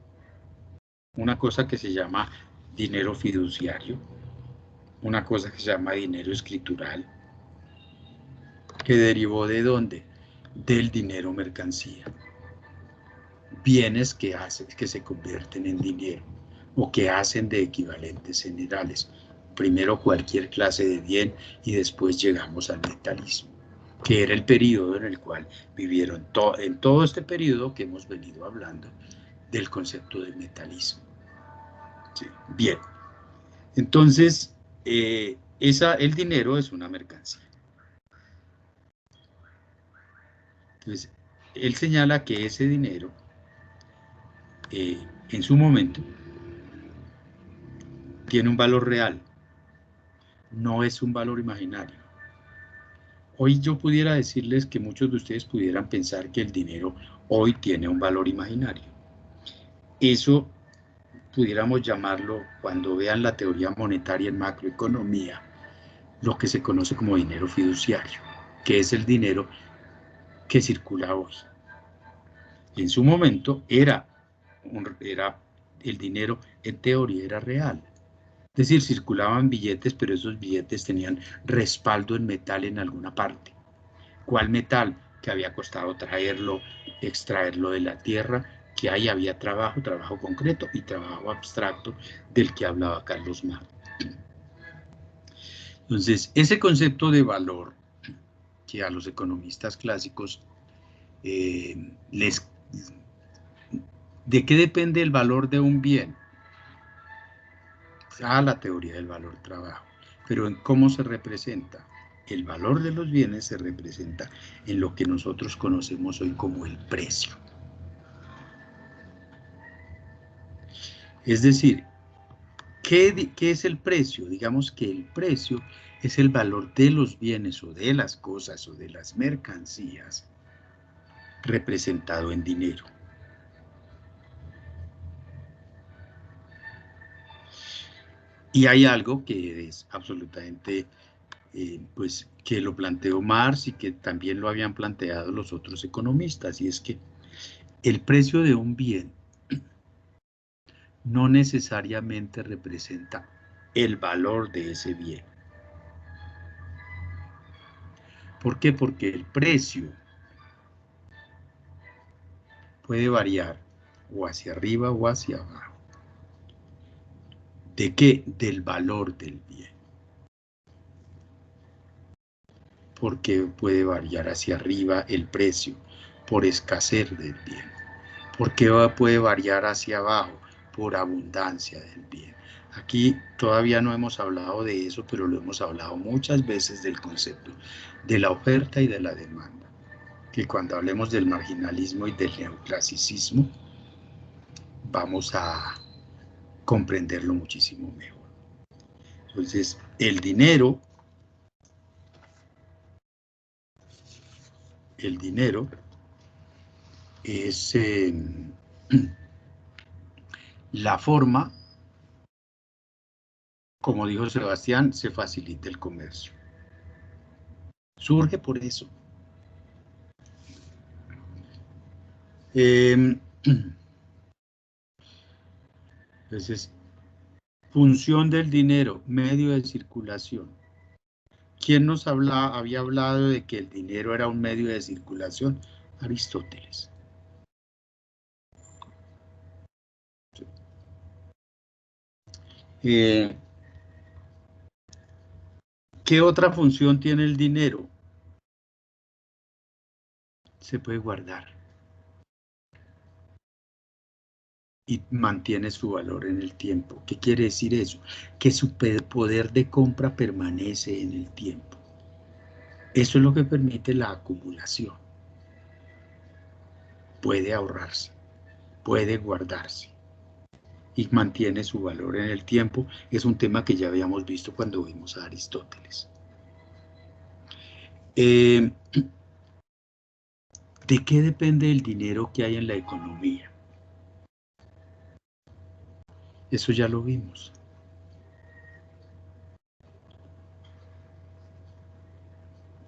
Una cosa que se llama dinero fiduciario, una cosa que se llama dinero escritural, que derivó ¿de dónde? Del dinero mercancía. Bienes que se convierten en dinero o que hacen de equivalentes generales. Primero cualquier clase de bien y después llegamos al metalismo, que era el periodo en el cual vivieron en todo este periodo que hemos venido hablando del concepto del metalismo. Sí. Bien, entonces el dinero es una mercancía. Entonces, él señala que ese dinero en su momento tiene un valor real, no es un valor imaginario. Hoy yo pudiera decirles que muchos de ustedes pudieran pensar que el dinero hoy tiene un valor imaginario. Eso pudiéramos llamarlo, cuando vean la teoría monetaria en macroeconomía, lo que se conoce como dinero fiduciario, que es el dinero que circula hoy. En su momento era el dinero, en teoría era real. Es decir, circulaban billetes, pero esos billetes tenían respaldo en metal en alguna parte. ¿Cuál metal? Que había costado traerlo, extraerlo de la tierra, que ahí había trabajo concreto y trabajo abstracto del que hablaba Carlos Marx. Entonces, ese concepto de valor que a los economistas clásicos ¿de qué depende el valor de un bien? La teoría del valor trabajo. Pero ¿en cómo se representa? El valor de los bienes se representa en lo que nosotros conocemos hoy como el precio. Es decir, ¿qué es el precio? Digamos que el precio es el valor de los bienes o de las cosas o de las mercancías representado en dinero. Y hay algo que es absolutamente, pues, que lo planteó Marx y que también lo habían planteado los otros economistas, y es que el precio de un bien no necesariamente representa el valor de ese bien. ¿Por qué? Porque el precio puede variar o hacia arriba o hacia abajo. ¿De qué? Del valor del bien. Porque puede variar hacia arriba el precio por escasez del bien. Porque puede variar hacia abajo por abundancia del bien. Aquí todavía no hemos hablado de eso, pero lo hemos hablado muchas veces del concepto de la oferta y de la demanda. Que cuando hablemos del marginalismo y del neoclasicismo, vamos a comprenderlo muchísimo mejor. Entonces, el dinero es la forma, como dijo Sebastián, se facilita el comercio. Surge por eso. Entonces, función del dinero, medio de circulación. ¿Quién nos había hablado de que el dinero era un medio de circulación? Aristóteles. ¿Qué otra función tiene el dinero? Se puede guardar y mantiene su valor en el tiempo. ¿Qué quiere decir eso? Que su poder de compra permanece en el tiempo. Eso es lo que permite la acumulación. Puede ahorrarse, puede guardarse y mantiene su valor en el tiempo. Es un tema que ya habíamos visto cuando vimos a Aristóteles. ¿De qué depende el dinero que hay en la economía? Eso ya lo vimos.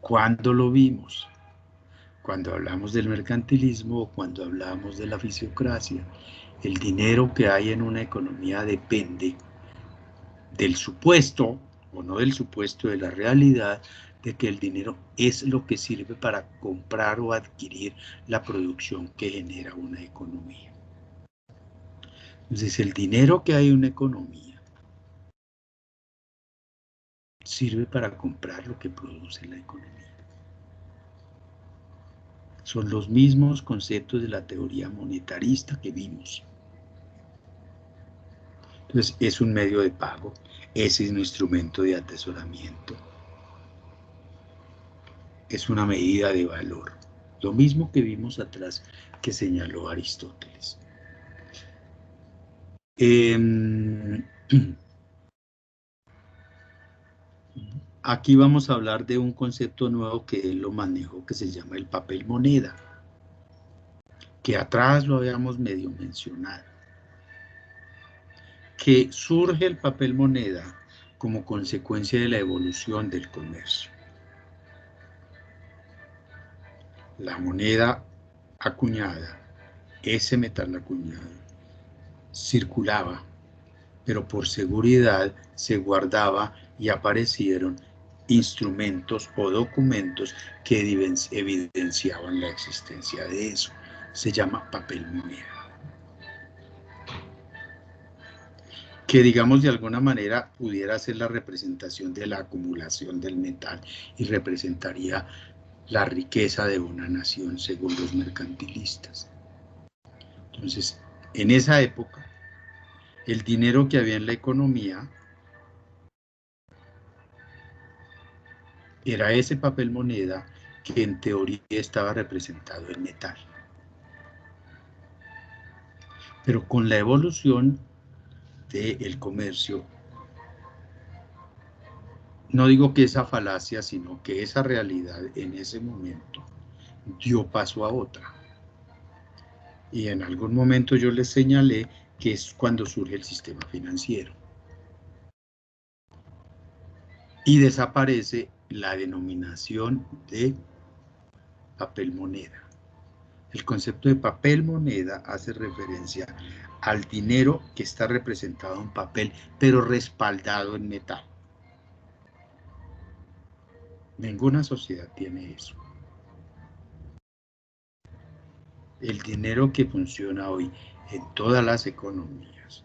¿Cuándo lo vimos? Cuando hablamos del mercantilismo o cuando hablamos de la fisiocracia. El dinero que hay en una economía depende del supuesto, o no del supuesto, de la realidad, de que el dinero es lo que sirve para comprar o adquirir la producción que genera una economía. Entonces, el dinero que hay en una economía sirve para comprar lo que produce la economía. Son los mismos conceptos de la teoría monetarista que vimos. Entonces, es un medio de pago, ese es un instrumento de atesoramiento, es una medida de valor. Lo mismo que vimos atrás que señaló Aristóteles. Aquí vamos a hablar de un concepto nuevo que él lo manejó, que se llama el papel moneda, que atrás lo habíamos medio mencionado. Que surge el papel moneda como consecuencia de la evolución del comercio. La moneda acuñada, ese metal acuñado, circulaba, pero por seguridad se guardaba y aparecieron instrumentos o documentos que evidenciaban la existencia de eso. Se llama papel moneda. Que digamos de alguna manera pudiera ser la representación de la acumulación del metal y representaría la riqueza de una nación según los mercantilistas. Entonces, en esa época, el dinero que había en la economía era ese papel moneda que en teoría estaba representado en metal. Pero con la evolución del comercio, no digo que esa falacia, sino que esa realidad en ese momento dio paso a otra. Y en algún momento yo les señalé que es cuando surge el sistema financiero. Y desaparece la denominación de papel moneda. El concepto de papel moneda hace referencia al dinero que está representado en papel, pero respaldado en metal. Ninguna sociedad tiene eso. El dinero que funciona hoy en todas las economías,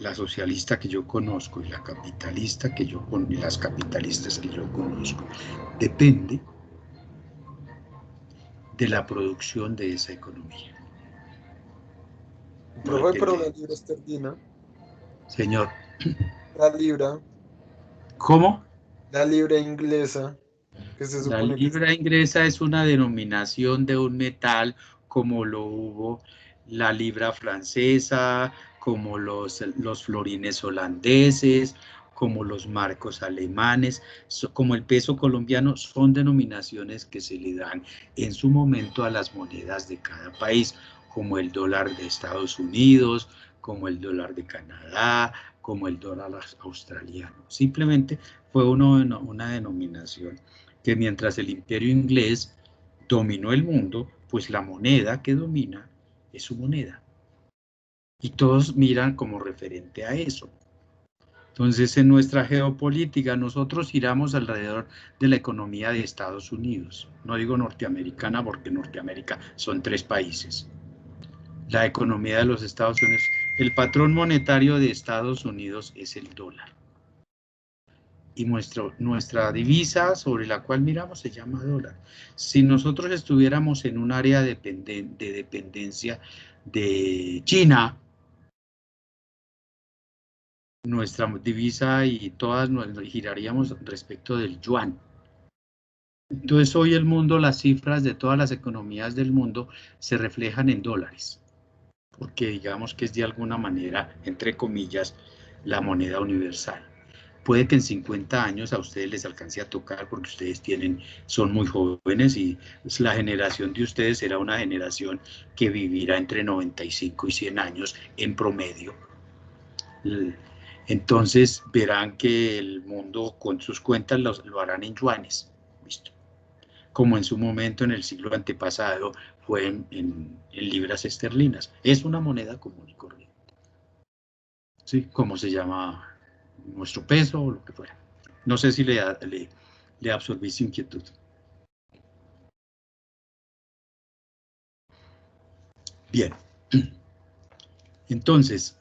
la socialista que yo conozco y la capitalista y las capitalistas que yo conozco, depende de la producción de esa economía. No Profe, pero depende. la libra esterlina, Señor, la libra, ¿cómo? la libra inglesa, que se La supone que es libra inglesa es una denominación de un metal como lo hubo la libra francesa, como los florines holandeses, como los marcos alemanes, como el peso colombiano, son denominaciones que se le dan en su momento a las monedas de cada país, como el dólar de Estados Unidos, como el dólar de Canadá, como el dólar australiano. Simplemente fue una denominación que mientras el imperio inglés dominó el mundo, pues la moneda que domina es su moneda. Y todos miran como referente a eso. Entonces, en nuestra geopolítica, nosotros giramos alrededor de la economía de Estados Unidos. No digo norteamericana porque Norteamérica son 3 países. La economía de los Estados Unidos, el patrón monetario de Estados Unidos es el dólar. Y nuestra divisa sobre la cual miramos se llama dólar. Si nosotros estuviéramos en un área de dependencia de China, nuestra divisa y todas nos giraríamos respecto del yuan. Entonces hoy el mundo, las cifras de todas las economías del mundo se reflejan en dólares, porque digamos que es de alguna manera, entre comillas, la moneda universal. Puede que en 50 años a ustedes les alcance a tocar porque ustedes son muy jóvenes y la generación de ustedes será una generación que vivirá entre 95 y 100 años en promedio. Entonces verán que el mundo con sus cuentas lo harán en yuanes, ¿visto? Como en su momento en el siglo antepasado fue en libras esterlinas. Es una moneda común y corriente. ¿Sí? Como se llama nuestro peso o lo que fuera. No sé si le absorbí su inquietud. Bien. Entonces,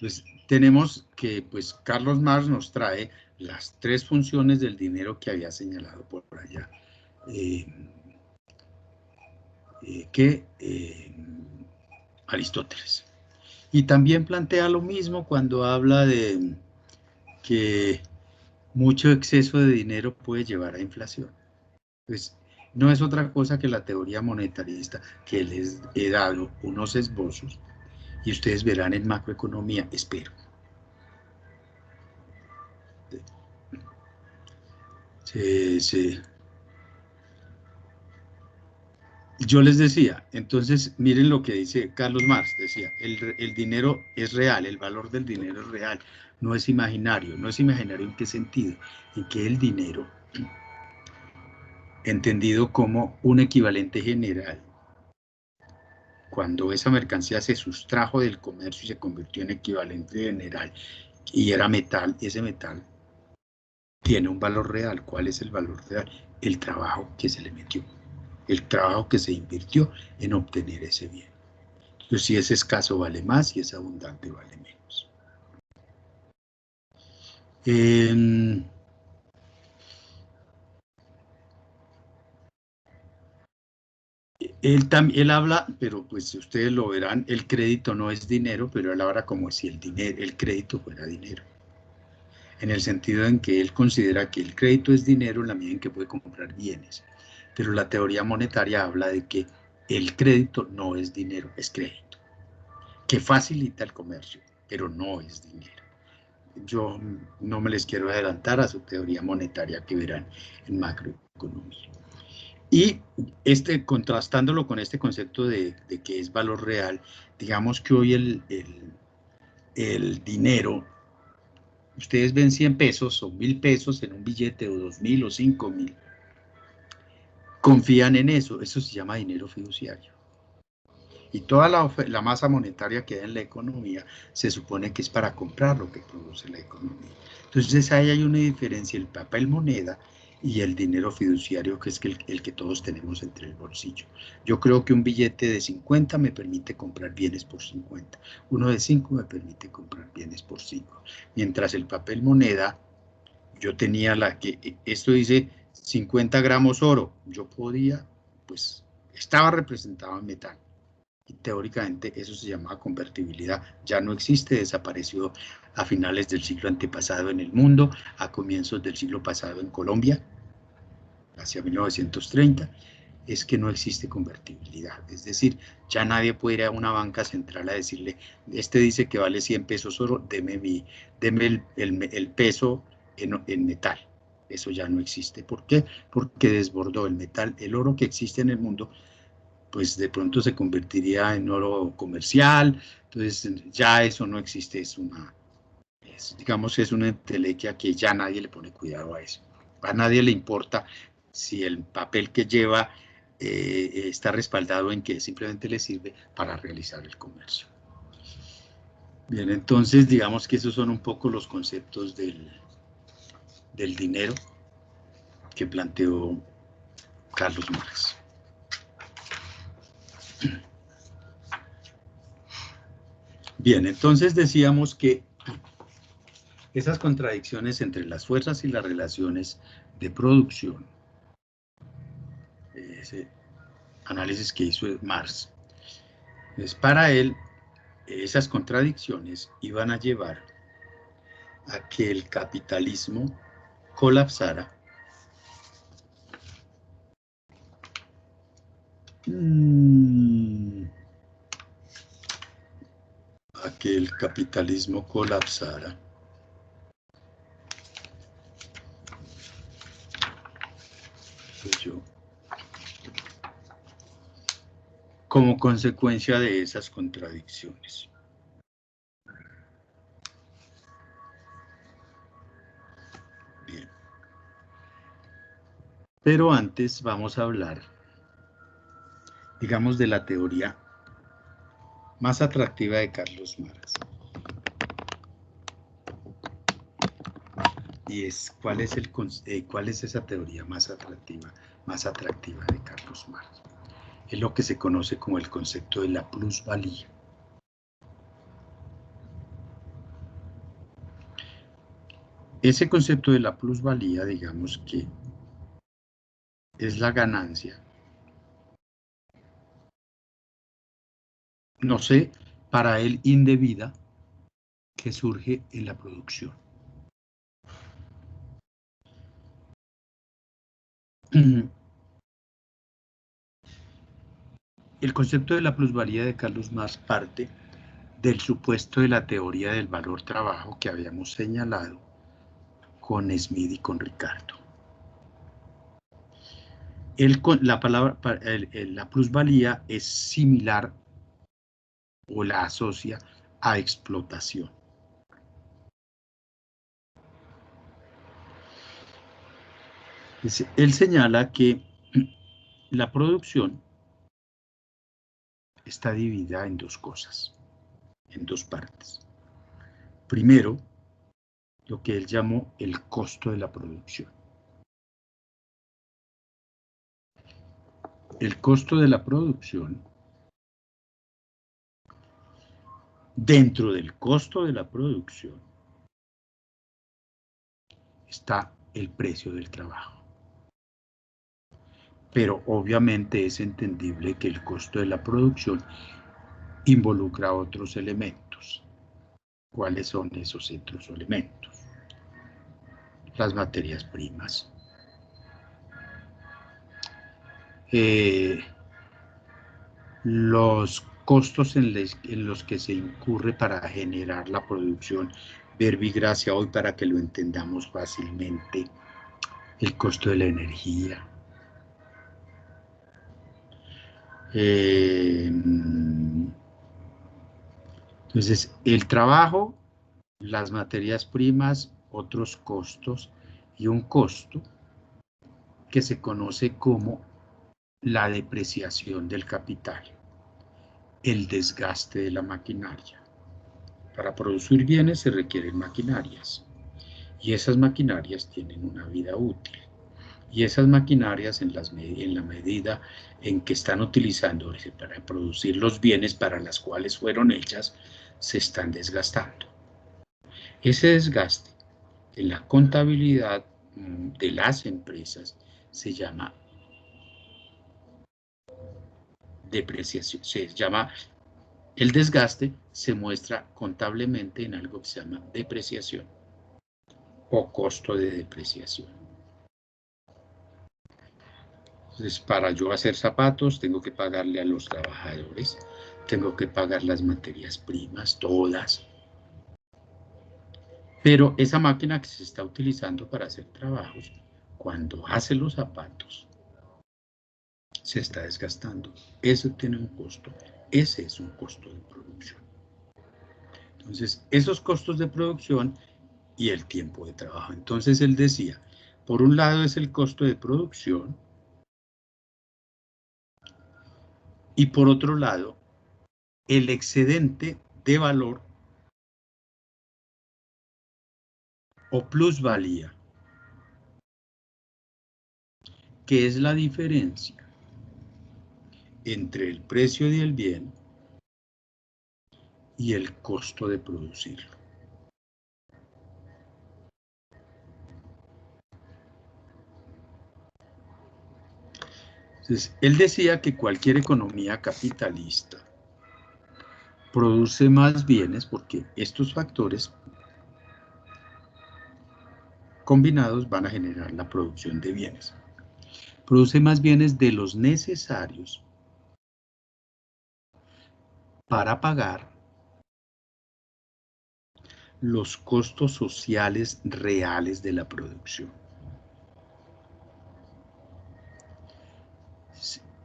pues tenemos que, pues Carlos Marx nos trae las 3 funciones del dinero que había señalado por allá. Aristóteles. Y también plantea lo mismo cuando habla de que mucho exceso de dinero puede llevar a inflación. Pues no es otra cosa que la teoría monetarista que les he dado unos esbozos y ustedes verán en macroeconomía, espero. Yo les decía, entonces miren lo que dice Carlos Marx, decía, el dinero es real, el valor del dinero es real, no es imaginario. ¿No es imaginario en qué sentido? En que el dinero, entendido como un equivalente general, cuando esa mercancía se sustrajo del comercio y se convirtió en equivalente general y era metal, ese metal tiene un valor real. ¿Cuál es el valor real? El trabajo que se le metió, el trabajo que se invirtió en obtener ese bien. Entonces, si es escaso vale más, si es abundante vale menos. Él habla, pero pues ustedes lo verán, el crédito no es dinero, pero él habla como si el crédito fuera dinero. En el sentido en que él considera que el crédito es dinero en la medida en que puede comprar bienes. Pero la teoría monetaria habla de que el crédito no es dinero, es crédito, que facilita el comercio, pero no es dinero. Yo no me les quiero adelantar a su teoría monetaria que verán en macroeconomía. Y contrastándolo con este concepto de que es valor real, digamos que hoy el dinero, ustedes ven 100 pesos o 1000 pesos en un billete o 2000 o 5000, confían en eso se llama dinero fiduciario. Y toda la masa monetaria que hay en la economía se supone que es para comprar lo que produce la economía. Entonces ahí hay una diferencia, el papel moneda y el dinero fiduciario, que es el que todos tenemos entre el bolsillo. Yo creo que un billete de 50 me permite comprar bienes por 50. Uno de 5 me permite comprar bienes por 5. Mientras el papel moneda, yo tenía esto dice 50 gramos oro. Yo podía, pues, estaba representado en metal. Y teóricamente eso se llamaba convertibilidad. Ya no existe, desapareció a finales del siglo antepasado en el mundo, a comienzos del siglo pasado en Colombia, hacia 1930, es que no existe convertibilidad. Es decir, ya nadie puede ir a una banca central a decirle, este dice que vale 100 pesos oro, deme el peso en metal. Eso ya no existe. ¿Por qué? Porque desbordó el metal, el oro que existe en el mundo, pues de pronto se convertiría en oro comercial. Entonces ya eso no existe, digamos, es una entelequia que ya nadie le pone cuidado a eso. A nadie le importa si el papel que lleva está respaldado en que simplemente le sirve para realizar el comercio. Bien, entonces digamos que esos son un poco los conceptos del dinero que planteó Carlos Marx. Bien, entonces decíamos que esas contradicciones entre las fuerzas y las relaciones de producción, ese análisis que hizo Marx, pues para él esas contradicciones iban a llevar a que el capitalismo colapsara como consecuencia de esas contradicciones. Bien. Pero antes vamos a hablar, digamos, de la teoría más atractiva de Carlos Marx. Y ¿cuál es esa teoría más atractiva de Carlos Marx? Es lo que se conoce como el concepto de la plusvalía. Ese concepto de la plusvalía, digamos que es la ganancia, no sé, para él indebida, que surge en la producción. El concepto de la plusvalía de Carlos Marx parte del supuesto de la teoría del valor trabajo que habíamos señalado con Smith y con Ricardo. La plusvalía es similar o la asocia a explotación. Él señala que la producción está dividida en dos cosas, en dos partes. Primero, lo que él llamó el costo de la producción. El costo de la producción, dentro del costo de la producción, está el precio del trabajo. Pero obviamente es entendible que el costo de la producción involucra otros elementos. ¿Cuáles son esos otros elementos? Las materias primas. Los costos en los que se incurre para generar la producción. Verbigracia hoy para que lo entendamos fácilmente. El costo de la energía. Entonces, el trabajo, las materias primas, otros costos y un costo que se conoce como la depreciación del capital, el desgaste de la maquinaria. Para producir bienes se requieren maquinarias y esas maquinarias tienen una vida útil. Y esas maquinarias, en la medida en que están utilizando para producir los bienes para los cuales fueron hechas, se están desgastando. Ese desgaste en la contabilidad de las empresas se llama depreciación, el desgaste se muestra contablemente en algo que se llama depreciación o costo de depreciación. Entonces, para yo hacer zapatos, tengo que pagarle a los trabajadores, tengo que pagar las materias primas, todas. Pero esa máquina que se está utilizando para hacer trabajos, cuando hace los zapatos, se está desgastando. Eso tiene un costo. Ese es un costo de producción. Entonces, esos costos de producción y el tiempo de trabajo. Entonces, él decía, por un lado es el costo de producción y por otro lado, el excedente de valor o plusvalía, que es la diferencia entre el precio del bien y el costo de producirlo. Entonces, él decía que cualquier economía capitalista produce más bienes porque estos factores combinados van a generar la producción de bienes. Produce más bienes de los necesarios para pagar los costos sociales reales de la producción.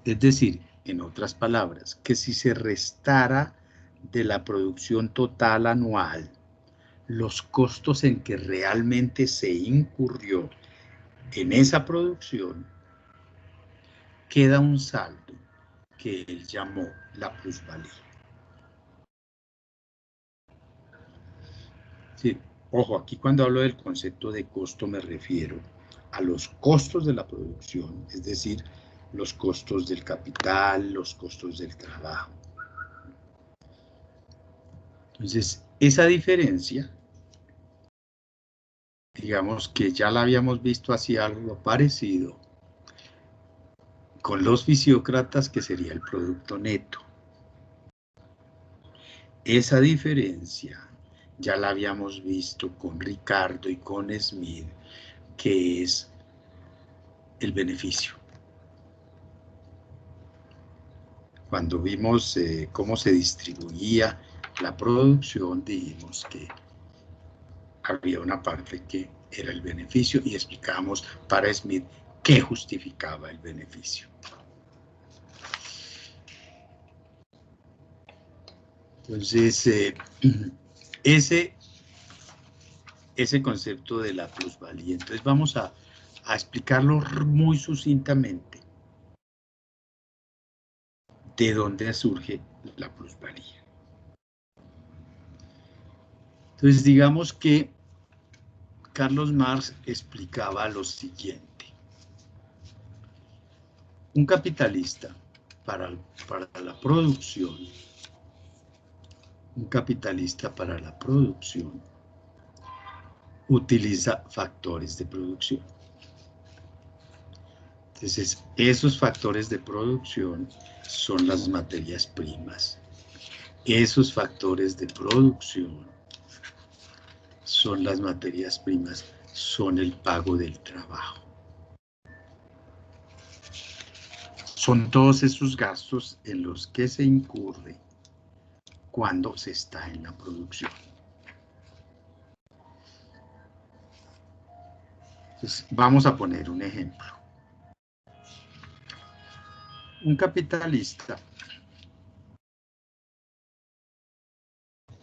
Es decir, en otras palabras, que si se restara de la producción total anual los costos en que realmente se incurrió en esa producción, queda un saldo que él llamó la plusvalía. Sí, ojo, aquí cuando hablo del concepto de costo me refiero a los costos de la producción, es decir, los costos del capital, los costos del trabajo. Entonces, esa diferencia, digamos que ya la habíamos visto así algo parecido con los fisiócratas, que sería el producto neto. Esa diferencia ya la habíamos visto con Ricardo y con Smith, que es el beneficio. Cuando vimos cómo se distribuía la producción, dijimos que había una parte que era el beneficio y explicamos para Smith qué justificaba el beneficio. Entonces, ese concepto de la plusvalía. Entonces vamos a explicarlo muy sucintamente. ¿De dónde surge la plusvalía? Entonces digamos que Carlos Marx explicaba lo siguiente. Un capitalista para la producción, utiliza factores de producción. Entonces, esos factores de producción son las materias primas. Esos factores de producción son las materias primas, son el pago del trabajo. Son todos esos gastos en los que se incurre cuando se está en la producción. Entonces, vamos a poner un ejemplo. Un capitalista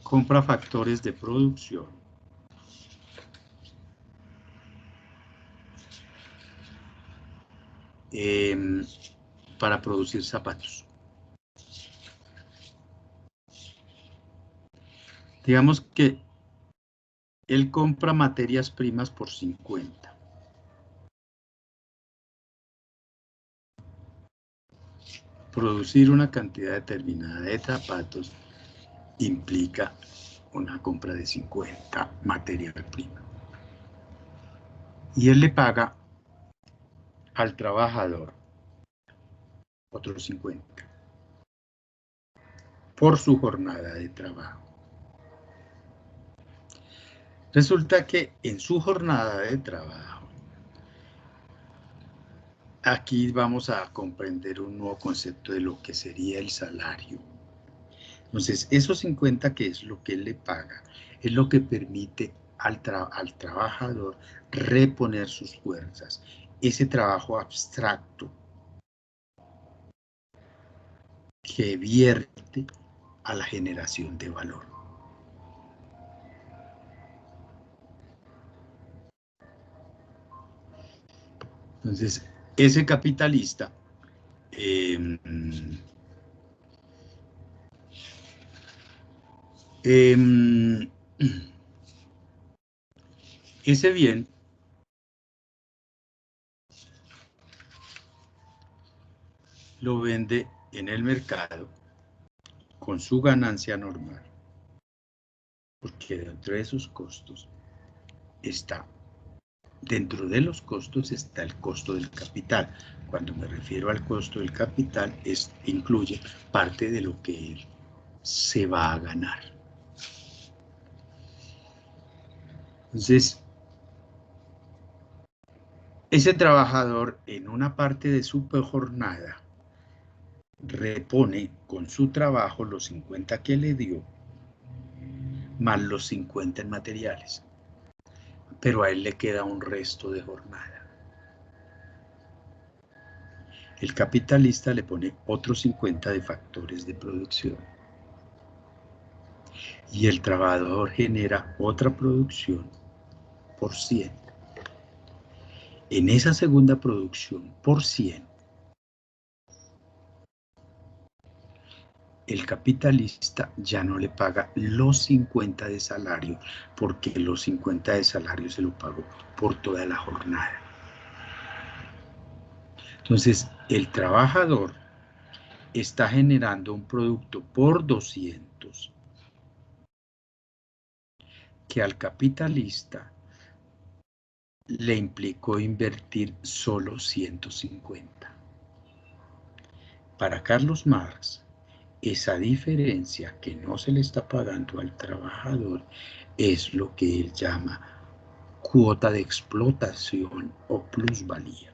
compra factores de producción para producir zapatos. Digamos que él compra materias primas por 50. producir una cantidad determinada de zapatos implica una compra de 50 materia prima. Y él le paga al trabajador otros 50 por su jornada de trabajo. Resulta que en su jornada de trabajo, aquí vamos a comprender un nuevo concepto de lo que sería el salario. Entonces, esos 50 que es lo que él le paga, es lo que permite al trabajador reponer sus fuerzas. Ese trabajo abstracto que vierte a la generación de valor. Entonces, ese capitalista ese bien lo vende en el mercado con su ganancia normal, porque dentro de esos costos está, dentro de los costos está el costo del capital. Cuando me refiero al costo del capital, incluye parte de lo que él se va a ganar. Entonces, ese trabajador en una parte de su jornada repone con su trabajo los 50 que le dio, más los 50 en materiales. Pero a él le queda un resto de jornada. El capitalista le pone otros 50 de factores de producción. Y el trabajador genera otra producción por 100. En esa segunda producción por 100, el capitalista ya no le paga los 50 de salario, porque los 50 de salario se lo pagó por toda la jornada. Entonces, el trabajador está generando un producto por 200 que al capitalista le implicó invertir solo 150. Para Carlos Marx, esa diferencia que no se le está pagando al trabajador es lo que él llama cuota de explotación o plusvalía.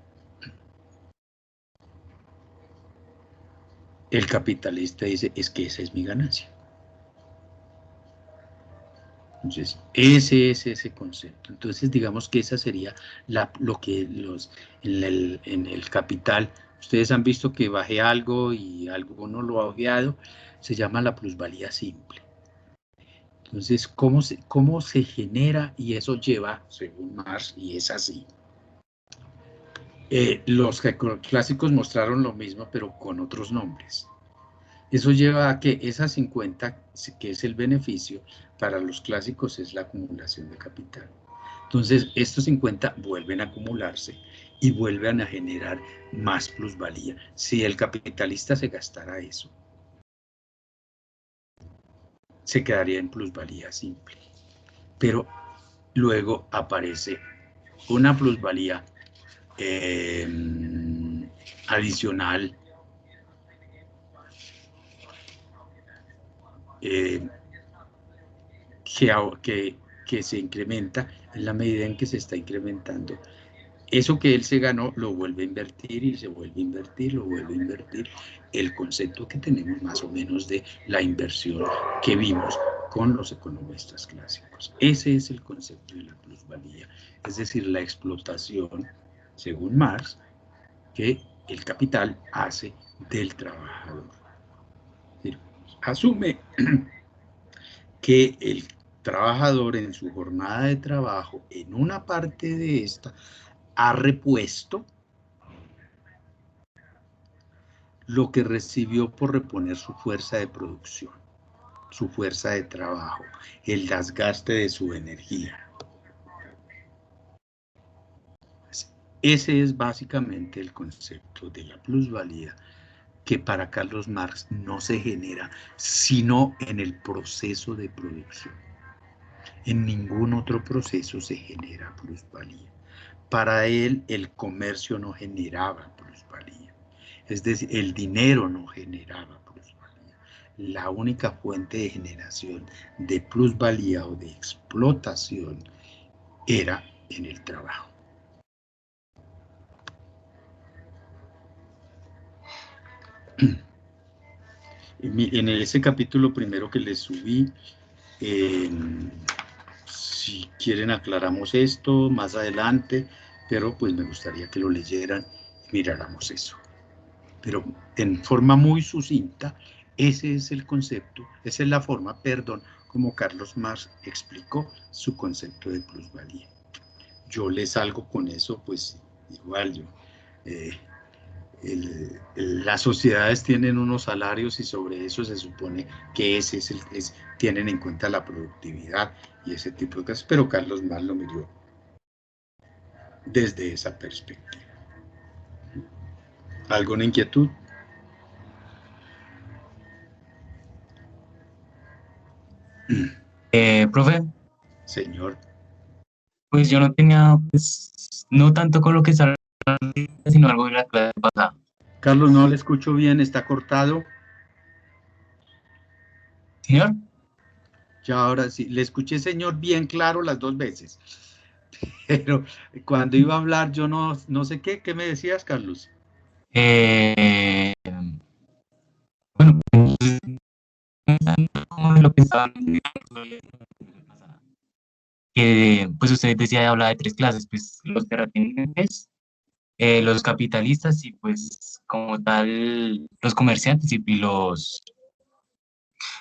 El capitalista dice, es que esa es mi ganancia. Entonces, ese es ese concepto. Entonces, digamos que esa sería lo que en el capital, ustedes han visto que baje algo y algo no lo ha ojeado, se llama la plusvalía simple. Entonces, ¿cómo se genera? Y eso lleva, según Marx, y es así. Los clásicos mostraron lo mismo, pero con otros nombres. Eso lleva a que esas 50, que es el beneficio, para los clásicos es la acumulación de capital. Entonces, estos 50 vuelven a acumularse y vuelven a generar más plusvalía. Si el capitalista se gastara eso, se quedaría en plusvalía simple. Pero luego aparece una plusvalía adicional que se incrementa en la medida en que se está incrementando. Eso que él se ganó lo vuelve a invertir y se vuelve a invertir, lo vuelve a invertir. El concepto que tenemos más o menos de la inversión que vimos con los economistas clásicos. Ese es el concepto de la plusvalía, es decir, la explotación, según Marx, que el capital hace del trabajador. Es decir, asume que el trabajador en su jornada de trabajo, en una parte de esta, ha repuesto lo que recibió por reponer su fuerza de producción, su fuerza de trabajo, el desgaste de su energía. Ese es básicamente el concepto de la plusvalía que para Carlos Marx no se genera sino en el proceso de producción. En ningún otro proceso se genera plusvalía. Para él el comercio no generaba plusvalía, es decir, el dinero no generaba plusvalía. La única fuente de generación de plusvalía o de explotación era en el trabajo. En ese capítulo primero que les subí, si quieren aclaramos esto más adelante, pero pues me gustaría que lo leyeran y miráramos eso. Pero en forma muy sucinta, ese es el concepto, esa es la forma, perdón, como Carlos Marx explicó su concepto de plusvalía. Yo le salgo con eso, pues igual yo... las sociedades tienen unos salarios y sobre eso se supone que ese es tienen en cuenta la productividad y ese tipo de cosas, pero Carlos Marx lo miró desde esa perspectiva. ¿Alguna inquietud? Profe, Señor. pues yo no tenía, pues, no tanto con lo que está sino algo de la clase pasada. Carlos, no le escucho bien, está cortado. ¿Señor? Ya ahora sí, le escuché, señor, bien claro las dos veces. Pero cuando iba a hablar, yo no sé qué me decías, Carlos. Bueno, pues, como de lo que estaba que pues usted decía, hablaba de tres clases, pues los terratenientes, los capitalistas y pues como tal los comerciantes y los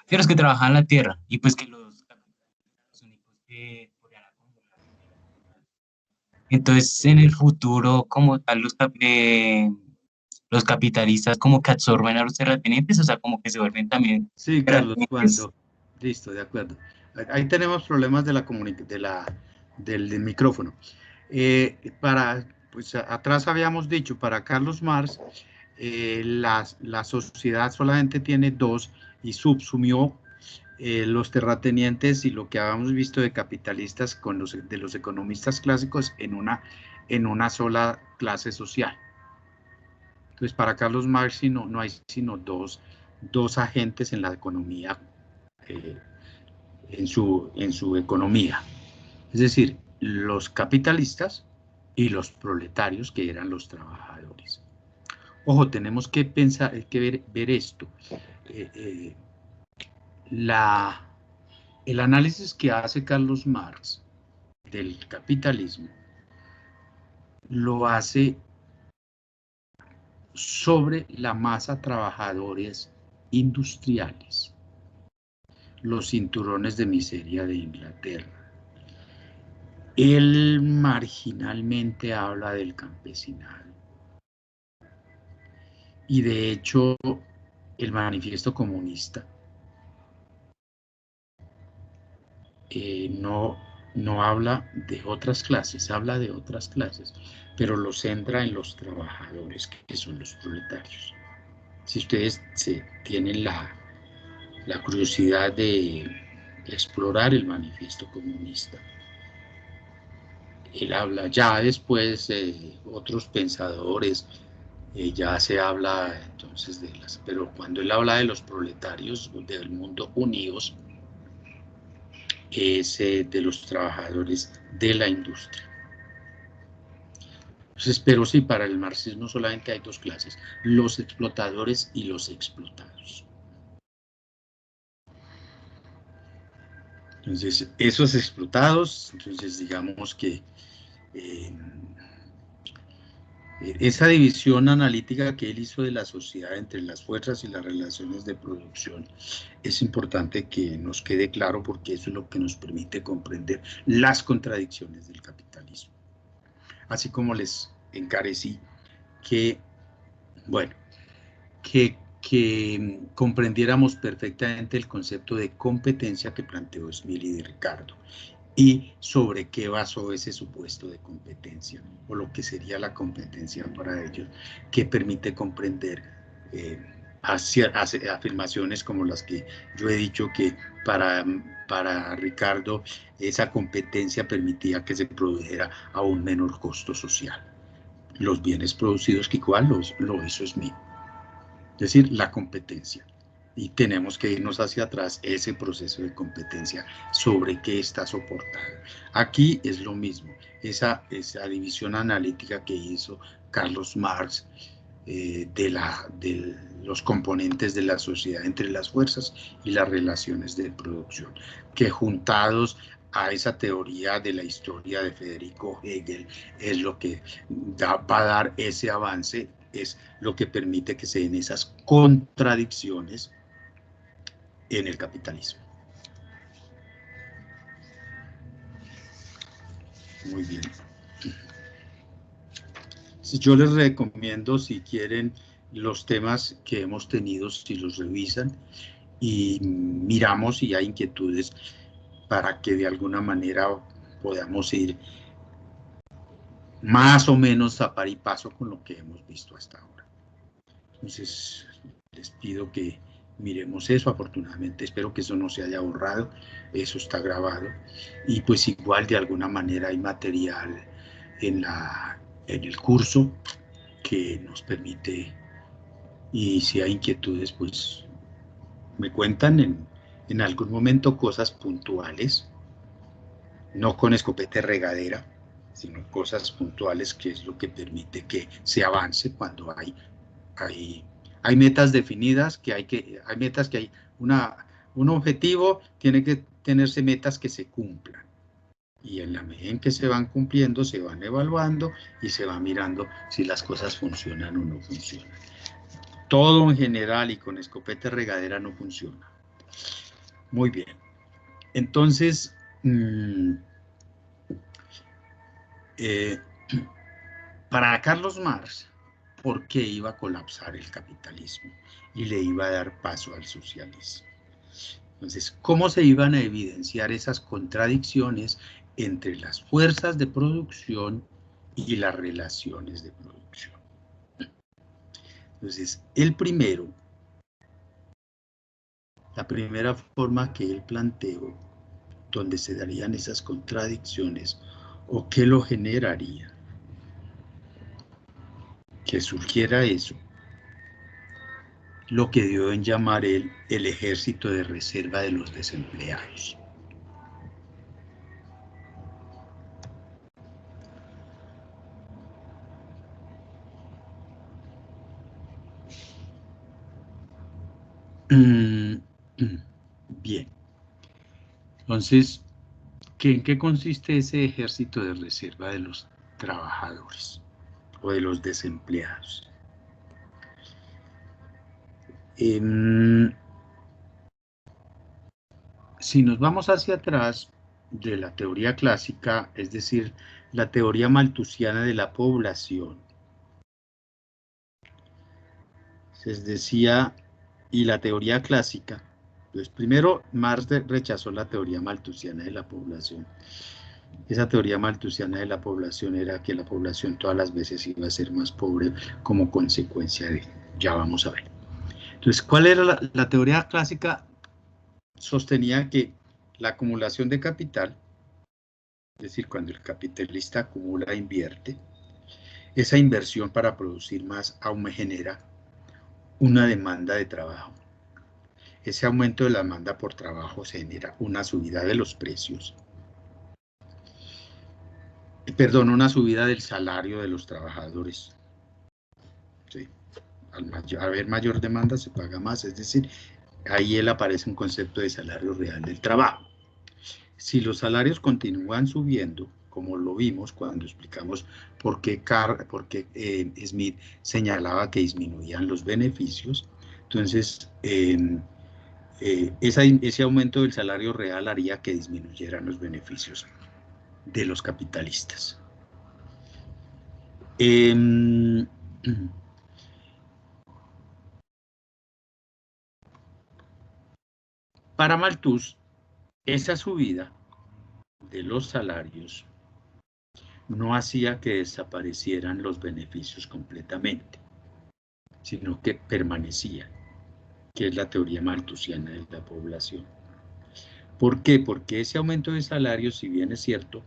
que trabajaban la tierra y pues que los capitalistas los únicos que podían acumular dinero. Entonces en el futuro como tal los capitalistas como que absorben a los terratenientes, o sea, como que se vuelven también Sí, Carlos, terratenientes. cuando... Listo, de acuerdo. Ahí tenemos problemas de del micrófono. Pues atrás habíamos dicho, para Carlos Marx, la sociedad solamente tiene dos y subsumió los terratenientes y lo que habíamos visto de capitalistas de los economistas clásicos en una sola clase social. Entonces, para Carlos Marx no hay sino dos agentes en la economía, en su economía. Es decir, los capitalistas y los proletarios, que eran los trabajadores. Ojo, tenemos que pensar, ver esto. El análisis que hace Carlos Marx del capitalismo lo hace sobre la masa trabajadores industriales, los cinturones de miseria de Inglaterra. Él marginalmente habla del campesinado. Y de hecho, el manifiesto comunista no habla de otras clases, habla de otras clases, pero lo centra en los trabajadores, que son los proletarios. Si ustedes tienen la curiosidad de explorar el manifiesto comunista, él habla, ya después otros pensadores, ya se habla entonces pero cuando él habla de los proletarios del mundo unidos, es de los trabajadores de la industria. Entonces, pero sí, para el marxismo solamente hay dos clases, los explotadores y los explotados. Entonces, esos explotados, entonces digamos que esa división analítica que él hizo de la sociedad entre las fuerzas y las relaciones de producción es importante que nos quede claro porque eso es lo que nos permite comprender las contradicciones del capitalismo. Así como les encarecí que, bueno, que comprendiéramos perfectamente el concepto de competencia que planteó Smil y de Ricardo y sobre qué basó ese supuesto de competencia o lo que sería la competencia para ellos, que permite comprender hace afirmaciones como las que yo he dicho, que para Ricardo esa competencia permitía que se produjera a un menor costo social. Los bienes producidos, que igual eso es mío. Es decir, la competencia. Y tenemos que irnos hacia atrás, ese proceso de competencia, sobre qué está soportado. Aquí es lo mismo, esa división analítica que hizo Carlos Marx, de los componentes de la sociedad entre las fuerzas y las relaciones de producción, que juntados a esa teoría de la historia de Federico Hegel es lo que va a dar ese avance, es lo que permite que se den esas contradicciones en el capitalismo. Muy bien. Yo les recomiendo, si quieren, los temas que hemos tenido, si los revisan y miramos si hay inquietudes, para que de alguna manera podamos ir más o menos a par y paso con lo que hemos visto hasta ahora. Entonces, les pido que miremos eso. Afortunadamente, espero que eso no se haya borrado, eso está grabado, y pues igual de alguna manera hay material en el curso que nos permite, y si hay inquietudes, pues me cuentan en algún momento cosas puntuales, no con escopeta regadera, sino cosas puntuales, que es lo que permite que se avance cuando hay metas definidas, hay metas que hay un objetivo, tiene que tenerse metas que se cumplan. Y en la medida en que se van cumpliendo, se van evaluando y se va mirando si las cosas funcionan o no funcionan. Todo en general y con escopeta regadera no funciona. Muy bien. Entonces, para Carlos Marx, ¿por qué iba a colapsar el capitalismo y le iba a dar paso al socialismo? Entonces, ¿cómo se iban a evidenciar esas contradicciones entre las fuerzas de producción y las relaciones de producción? Entonces, la primera forma que él planteó, donde se darían esas contradicciones, o qué lo generaría, que surgiera eso, lo que dio en llamar el ejército de reserva de los desempleados. Bien, entonces, ¿en qué consiste ese ejército de reserva de los trabajadores o de los desempleados? Si nos vamos hacia atrás de la teoría clásica, es decir, la teoría malthusiana de la población, se decía, y la teoría clásica, pues primero Marx rechazó la teoría malthusiana de la población. Esa teoría malthusiana de la población era que la población todas las veces iba a ser más pobre como consecuencia de, ya vamos a ver. Entonces, ¿cuál era la teoría clásica? Sostenía que la acumulación de capital, es decir, cuando el capitalista acumula e invierte, esa inversión para producir más aún me genera una demanda de trabajo. Ese aumento de la demanda por trabajo se genera una subida de los precios, una subida del salario de los trabajadores. ¿Sí? Al haber mayor demanda se paga más, es decir, ahí aparece un concepto de salario real del trabajo. Si los salarios continúan subiendo, como lo vimos cuando explicamos por qué Smith señalaba que disminuían los beneficios, entonces ese aumento del salario real haría que disminuyeran los beneficios de los capitalistas. Para Malthus, esa subida de los salarios no hacía que desaparecieran los beneficios completamente, sino que permanecían. que es la teoría malthusiana de la población. ¿Por qué? Porque ese aumento de salarios, si bien es cierto,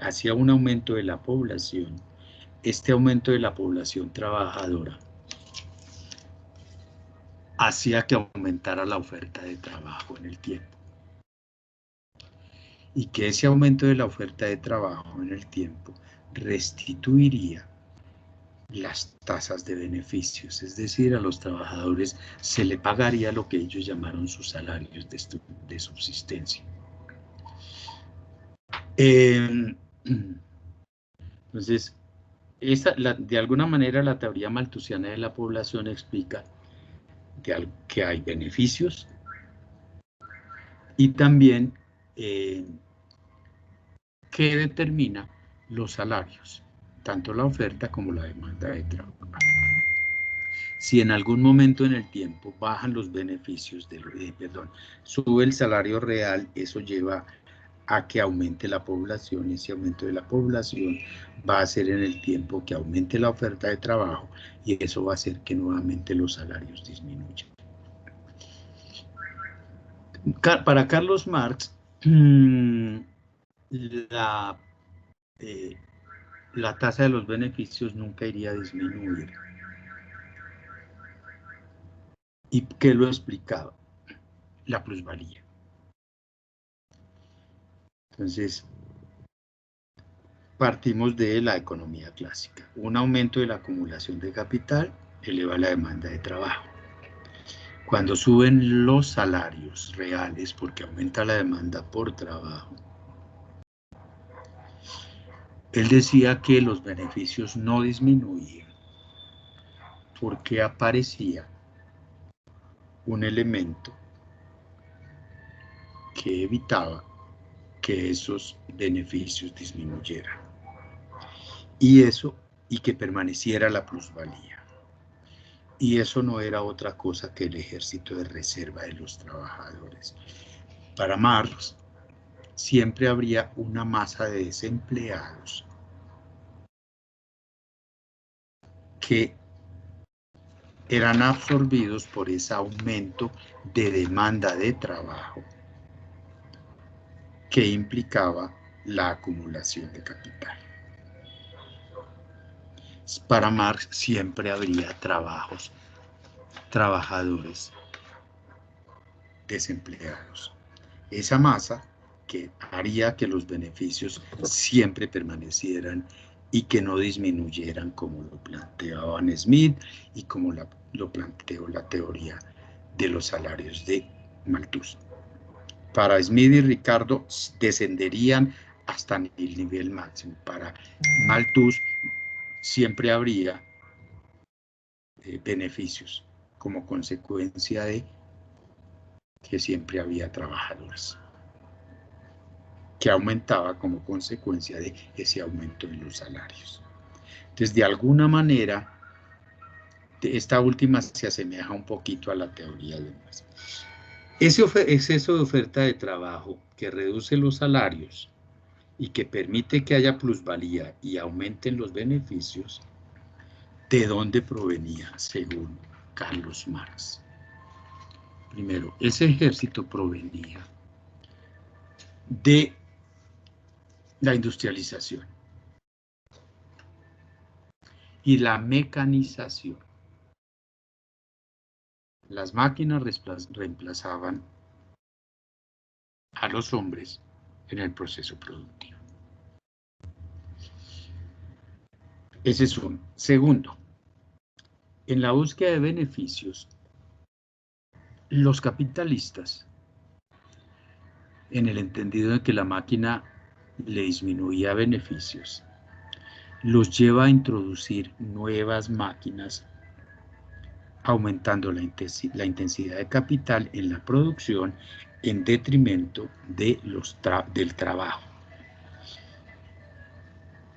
hacía un aumento de la población, este aumento de la población trabajadora hacía que aumentara la oferta de trabajo en el tiempo. Y que ese aumento de la oferta de trabajo en el tiempo restituiría las tasas de beneficios, es decir, a los trabajadores se le pagaría lo que ellos llamaron sus salarios de subsistencia. Entonces, de alguna manera la teoría malthusiana de la población explica que hay beneficios y también que determina los salarios, tanto la oferta como la demanda de trabajo. Si en algún momento en el tiempo bajan los beneficios, sube el salario real, eso lleva a que aumente la población, y ese aumento de la población va a hacer en el tiempo que aumente la oferta de trabajo, y eso va a hacer que nuevamente los salarios disminuyan. Para Carlos Marx, la tasa de los beneficios nunca iría a disminuir. ¿Y qué lo explicaba? La plusvalía. Entonces, partimos de la economía clásica. Un aumento de la acumulación de capital eleva la demanda de trabajo. Cuando suben los salarios reales, porque aumenta la demanda por trabajo, él decía que los beneficios no disminuían porque aparecía un elemento que evitaba que esos beneficios disminuyeran. Y que permaneciera la plusvalía. Y eso no era otra cosa que el ejército de reserva de los trabajadores. Para Marx, siempre habría una masa de desempleados que eran absorbidos por ese aumento de demanda de trabajo que implicaba la acumulación de capital. Para Marx siempre habría trabajadores desempleados. Esa masa que haría que los beneficios siempre permanecieran y que no disminuyeran, como lo planteaban Smith y como lo planteó la teoría de los salarios de Malthus. Para Smith y Ricardo descenderían hasta el nivel máximo. Para Malthus siempre habría beneficios como consecuencia de que siempre había trabajadores, que aumentaba como consecuencia de ese aumento en los salarios. Entonces, de alguna manera, esta última se asemeja un poquito a la teoría de Marx. Ese exceso de oferta de trabajo que reduce los salarios y que permite que haya plusvalía y aumenten los beneficios, ¿de dónde provenía, según Carlos Marx? Primero, ese ejército provenía de la industrialización y la mecanización. Las máquinas reemplazaban a los hombres en el proceso productivo. Ese es uno. Segundo, en la búsqueda de beneficios, los capitalistas, en el entendido de que la máquina le disminuía beneficios, los lleva a introducir nuevas máquinas, aumentando la intensidad de capital en la producción en detrimento de del trabajo.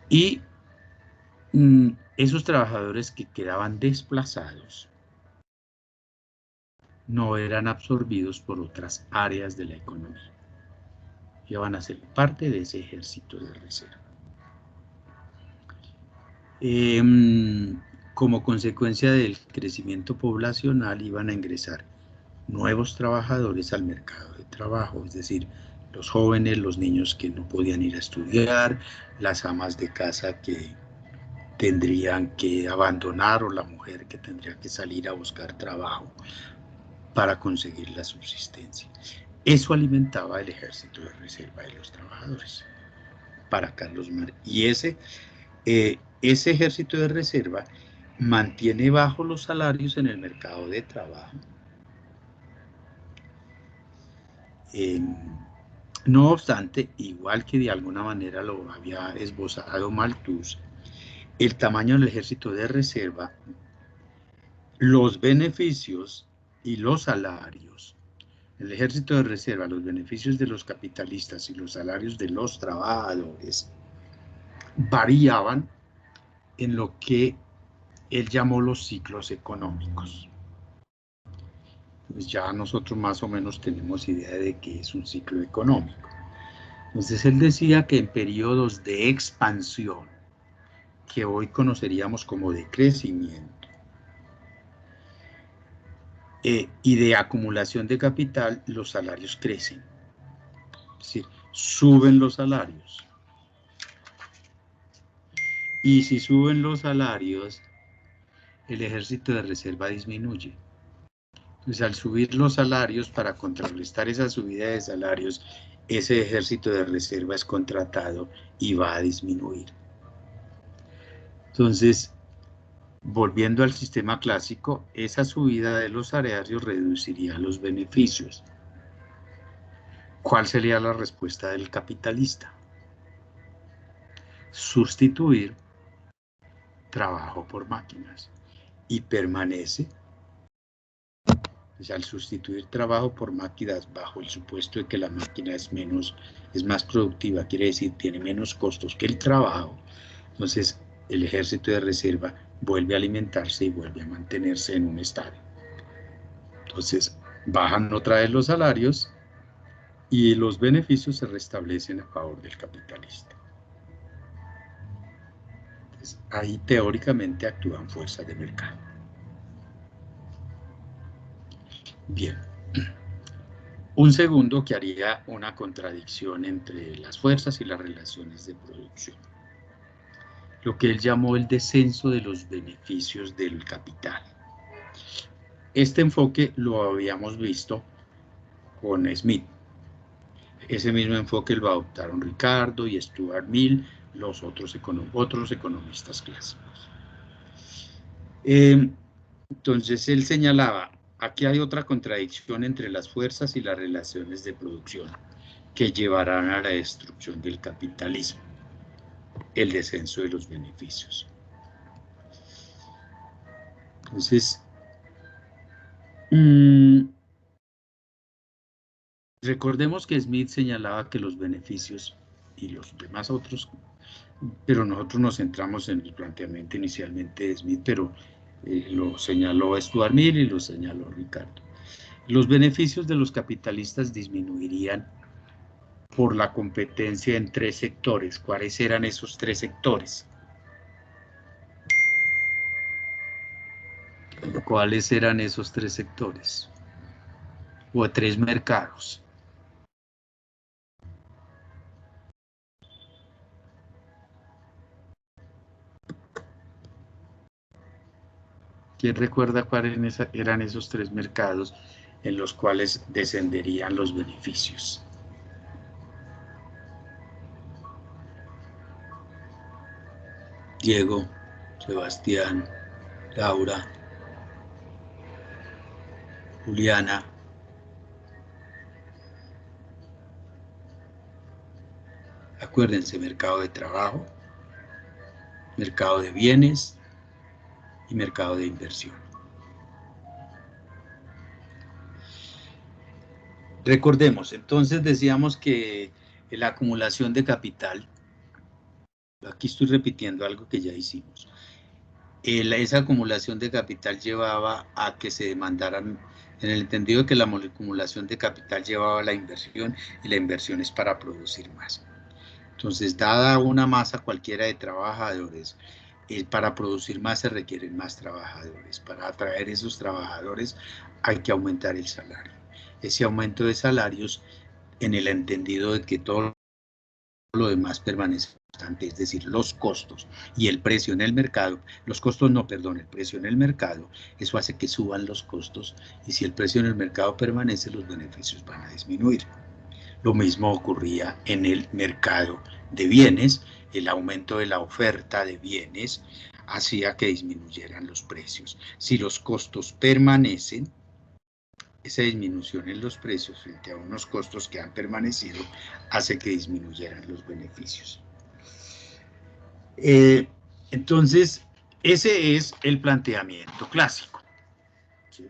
Y esos trabajadores que quedaban desplazados no eran absorbidos por otras áreas de la economía. Iban a ser parte de ese ejército de reserva. Como consecuencia del crecimiento poblacional iban a ingresar nuevos trabajadores al mercado de trabajo, es decir, los jóvenes, los niños que no podían ir a estudiar, las amas de casa que tendrían que abandonar o la mujer que tendría que salir a buscar trabajo para conseguir la subsistencia. Eso alimentaba el ejército de reserva de los trabajadores para Carlos Marx. Y ese ejército de reserva mantiene bajos los salarios en el mercado de trabajo. No obstante, igual que de alguna manera lo había esbozado Malthus, el tamaño del ejército de reserva, los beneficios y los salarios, el ejército de reserva, los beneficios de los capitalistas y los salarios de los trabajadores variaban en lo que él llamó los ciclos económicos. Pues ya nosotros más o menos tenemos idea de qué es un ciclo económico. Entonces él decía que en periodos de expansión, que hoy conoceríamos como de crecimiento, y de acumulación de capital, los salarios crecen. Es decir, suben los salarios. Y si suben los salarios, el ejército de reserva disminuye. Entonces, al subir los salarios, para contrarrestar esa subida de salarios, ese ejército de reserva es contratado y va a disminuir. Entonces, volviendo al sistema clásico, esa subida de los salarios reduciría los beneficios. ¿Cuál sería la respuesta del capitalista? Sustituir trabajo por máquinas. Y permanece, pues, al sustituir trabajo por máquinas bajo el supuesto de que la máquina es más productiva, quiere decir tiene menos costos que el trabajo, entonces el ejército de reserva vuelve a alimentarse y vuelve a mantenerse en un estado. Entonces bajan otra vez los salarios y los beneficios se restablecen a favor del capitalista. Entonces, ahí teóricamente actúan fuerzas de mercado. Bien. Un segundo que haría una contradicción entre las fuerzas y las relaciones de producción. Lo que él llamó el descenso de los beneficios del capital. Este enfoque lo habíamos visto con Smith. Ese mismo enfoque lo adoptaron Ricardo y Stuart Mill, los otros economistas clásicos. Entonces él señalaba, aquí hay otra contradicción entre las fuerzas y las relaciones de producción que llevarán a la destrucción del capitalismo, el descenso de los beneficios. Entonces, recordemos que Smith señalaba que los beneficios y los demás otros, pero nosotros nos centramos en el planteamiento inicialmente de Smith, pero lo señaló Stuart Mill y lo señaló Ricardo. Los beneficios de los capitalistas disminuirían por la competencia en tres sectores. ¿Cuáles eran esos tres sectores? ¿Cuáles eran esos tres sectores? O tres mercados. ¿Quién recuerda cuáles eran esos tres mercados en los cuales descenderían los beneficios? Diego, Sebastián, Laura, Juliana. Acuérdense, mercado de trabajo, mercado de bienes y mercado de inversión. Recordemos, entonces decíamos que la acumulación de capital, aquí estoy repitiendo algo que ya hicimos, esa acumulación de capital llevaba a que se demandaran, en el entendido de que la acumulación de capital llevaba a la inversión, y la inversión es para producir más. Entonces, dada una masa cualquiera de trabajadores, Para producir más se requieren más trabajadores. Para atraer esos trabajadores hay que aumentar el salario. Ese aumento de salarios, en el entendido de que todo lo demás permanece constante, es decir, los costos y el precio en el mercado, los costos no, perdón, el precio en el mercado, eso hace que suban los costos, y si el precio en el mercado permanece, los beneficios van a disminuir. Lo mismo ocurría en el mercado de bienes, el aumento de la oferta de bienes hacía que disminuyeran los precios. Si los costos permanecen, esa disminución en los precios frente a unos costos que han permanecido hace que disminuyeran los beneficios. Entonces, ese es el planteamiento clásico. ¿Sí?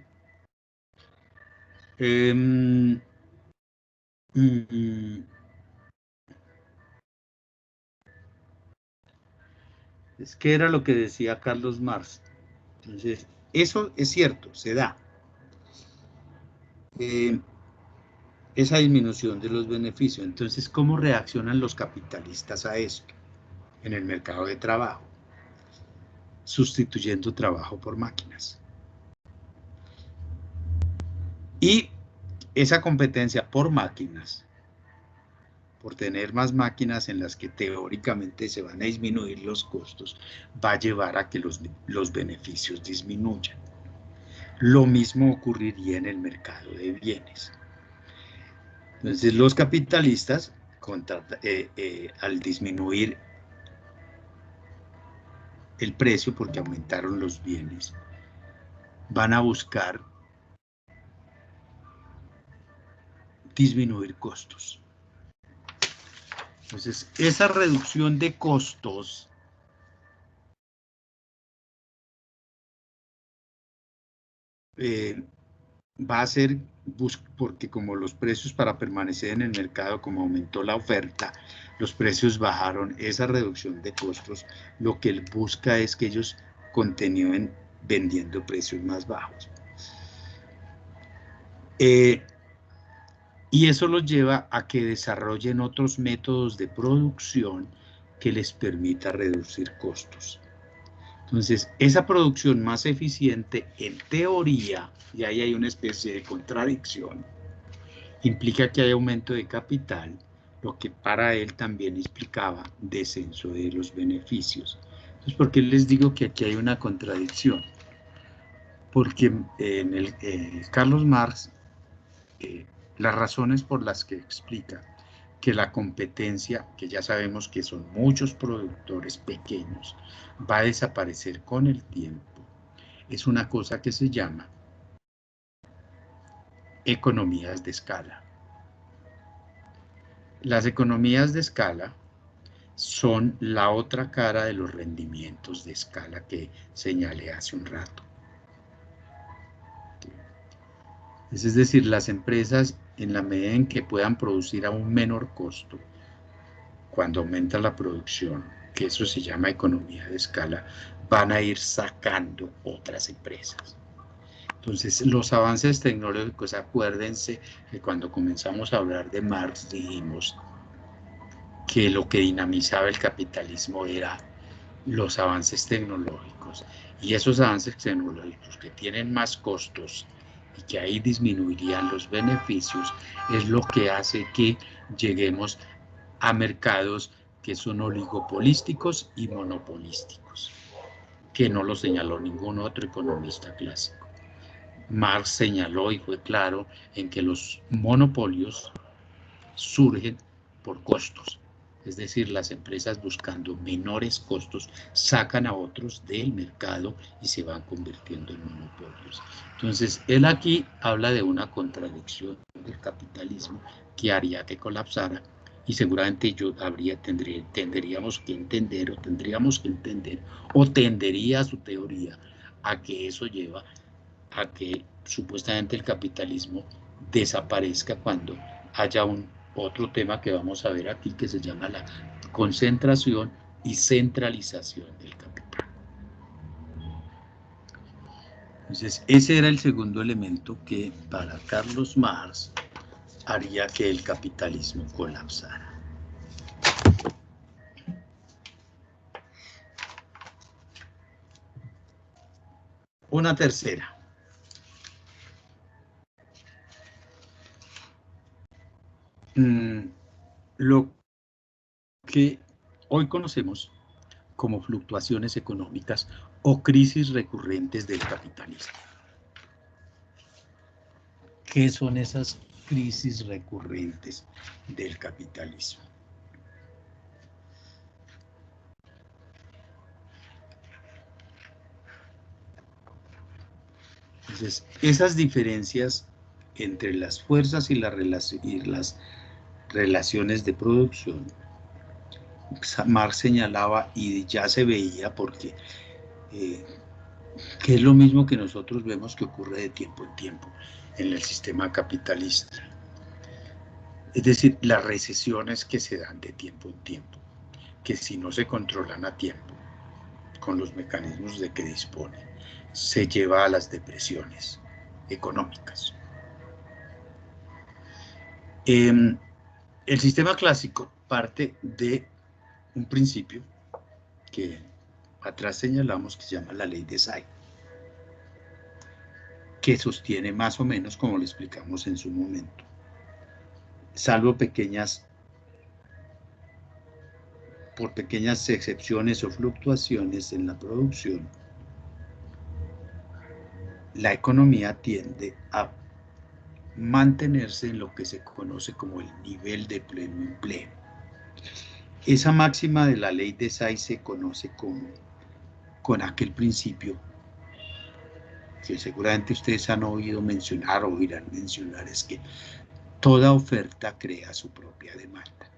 Es que era lo que decía Carlos Marx. Entonces, eso es cierto, se da. Esa disminución de los beneficios. Entonces, ¿cómo reaccionan los capitalistas a esto en el mercado de trabajo? Sustituyendo trabajo por máquinas. Y esa competencia por máquinas, por tener más máquinas en las que teóricamente se van a disminuir los costos, va a llevar a que los beneficios disminuyan. Lo mismo ocurriría en el mercado de bienes. Entonces los capitalistas, al disminuir el precio porque aumentaron los bienes, van a buscar disminuir costos. Entonces, esa reducción de costos va a ser, porque como los precios para permanecer en el mercado, como aumentó la oferta, los precios bajaron, esa reducción de costos, lo que él busca es que ellos continúen vendiendo precios más bajos. Y eso los lleva a que desarrollen otros métodos de producción que les permita reducir costos. Entonces, esa producción más eficiente, en teoría, y ahí hay una especie de contradicción, implica que hay aumento de capital, lo que para él también implicaba descenso de los beneficios. Entonces, ¿por qué les digo que aquí hay una contradicción? Porque en Carlos Marx, las razones por las que explica que la competencia, que ya sabemos que son muchos productores pequeños, va a desaparecer con el tiempo, es una cosa que se llama economías de escala. Las economías de escala son la otra cara de los rendimientos de escala que señalé hace un rato. Es decir, las empresas, en la medida en que puedan producir a un menor costo, cuando aumenta la producción, que eso se llama economía de escala, van a ir sacando otras empresas. Entonces, los avances tecnológicos, acuérdense que cuando comenzamos a hablar de Marx dijimos que lo que dinamizaba el capitalismo era los avances tecnológicos, y esos avances tecnológicos que tienen más costos y que ahí disminuirían los beneficios, es lo que hace que lleguemos a mercados que son oligopolísticos y monopolísticos, que no lo señaló ningún otro economista clásico. Marx señaló y fue claro en que los monopolios surgen por costos, es decir, las empresas buscando menores costos sacan a otros del mercado y se van convirtiendo en monopolios. Entonces, él aquí habla de una contradicción del capitalismo que haría que colapsara, y seguramente tendríamos que entender, o tendería su teoría a que eso lleva a que supuestamente el capitalismo desaparezca cuando haya otro tema que vamos a ver aquí, que se llama la concentración y centralización del capital. Entonces, ese era el segundo elemento que para Carlos Marx haría que el capitalismo colapsara. Una tercera. Lo que hoy conocemos como fluctuaciones económicas o crisis recurrentes del capitalismo. ¿Qué son esas crisis recurrentes del capitalismo? Entonces, esas diferencias entre las fuerzas y las relaciones de producción, Marx señalaba, y ya se veía porque que es lo mismo que nosotros vemos que ocurre de tiempo en tiempo en el sistema capitalista. Es decir, las recesiones que se dan de tiempo en tiempo, que si no se controlan a tiempo, con los mecanismos de que dispone, se lleva a las depresiones económicas. El sistema clásico parte de un principio que atrás señalamos que se llama la ley de Say, que sostiene más o menos como lo explicamos en su momento, salvo por pequeñas excepciones o fluctuaciones en la producción, la economía tiende a mantenerse en lo que se conoce como el nivel de pleno empleo. Esa máxima de la ley de Say se conoce con aquel principio que seguramente ustedes han oído mencionar o oirán mencionar, es que toda oferta crea su propia demanda.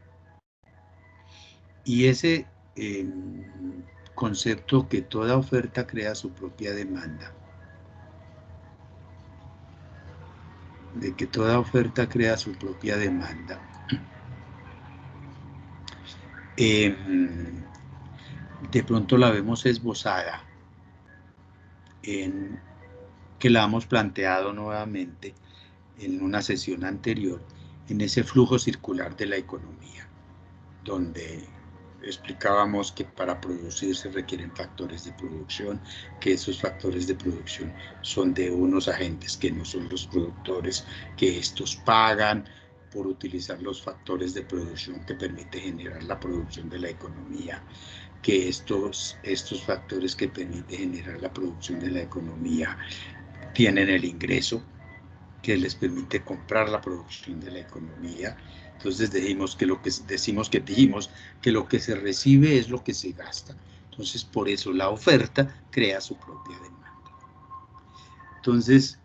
Y ese concepto que toda oferta crea su propia demanda, de que toda oferta crea su propia demanda, de pronto la vemos esbozada en que la hemos planteado nuevamente en una sesión anterior, en ese flujo circular de la economía, donde explicábamos que para producir se requieren factores de producción, que esos factores de producción son de unos agentes que no son los productores, que estos pagan por utilizar los factores de producción que permite generar la producción de la economía, que estos factores que permiten generar la producción de la economía tienen el ingreso que les permite comprar la producción de la economía. Entonces dijimos que lo que se recibe es lo que se gasta. Entonces, por eso la oferta crea su propia demanda. Entonces,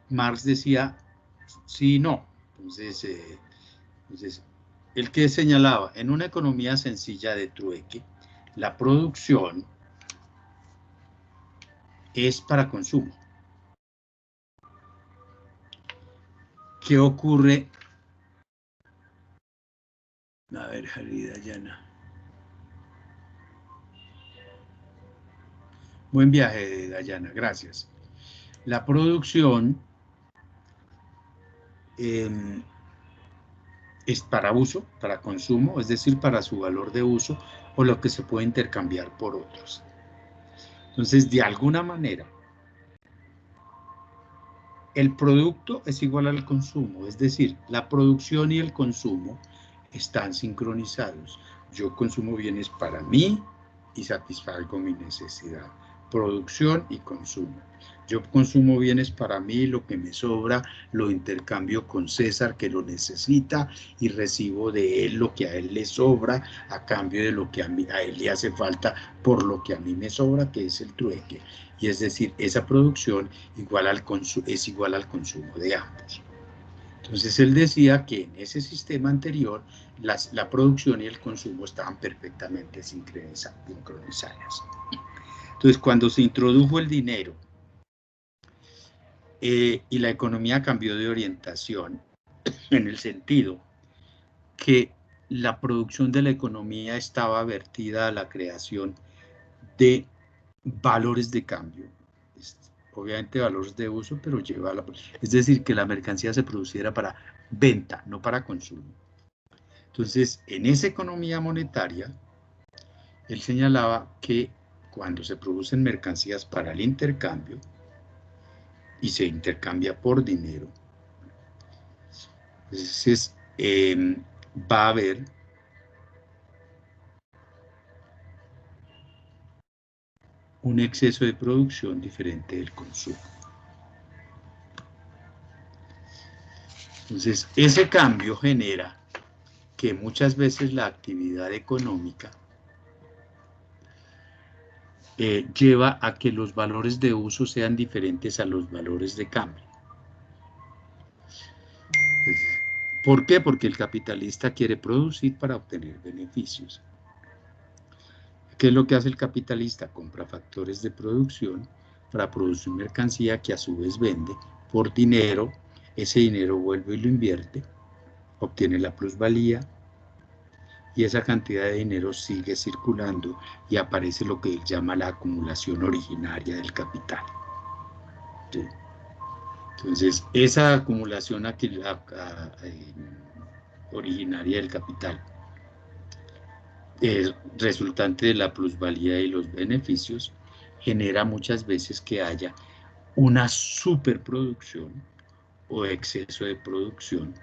Marx decía, sí y no. Entonces, el que señalaba, en una economía sencilla de trueque, la producción es para consumo. ¿Qué ocurre? A ver, Javi Dayana. Buen viaje, Dayana, gracias. La producción es para uso, para consumo, es decir, para su valor de uso o lo que se puede intercambiar por otros. Entonces, de alguna manera, el producto es igual al consumo, es decir, la producción y el consumo están sincronizados. Yo consumo bienes para mí y satisfago mi necesidad. Producción y consumo. Yo consumo bienes para mí, lo que me sobra lo intercambio con César que lo necesita y recibo de él lo que a él le sobra a cambio de lo que a él le hace falta por lo que a mí me sobra, que es el trueque. Y es decir, esa producción es igual al consumo de ambos. Entonces él decía que en ese sistema anterior la producción y el consumo estaban perfectamente sincronizadas. Entonces cuando se introdujo el dinero y la economía cambió de orientación en el sentido que la producción de la economía estaba vertida a la creación de valores de cambio, obviamente valores de uso, pero es decir, que la mercancía se produciera para venta, no para consumo. Entonces, en esa economía monetaria, él señalaba que cuando se producen mercancías para el intercambio y se intercambia por dinero, entonces va a haber un exceso de producción diferente del consumo. Entonces, ese cambio genera que muchas veces la actividad económica lleva a que los valores de uso sean diferentes a los valores de cambio. ¿Por qué? Porque el capitalista quiere producir para obtener beneficios. ¿Qué es lo que hace el capitalista? Compra factores de producción para producir mercancía que a su vez vende por dinero. Ese dinero vuelve y lo invierte, obtiene la plusvalía, y esa cantidad de dinero sigue circulando y aparece lo que él llama la acumulación originaria del capital. ¿Sí? Entonces, esa acumulación originaria del capital resultante de la plusvalía y los beneficios genera muchas veces que haya una superproducción o exceso de producción.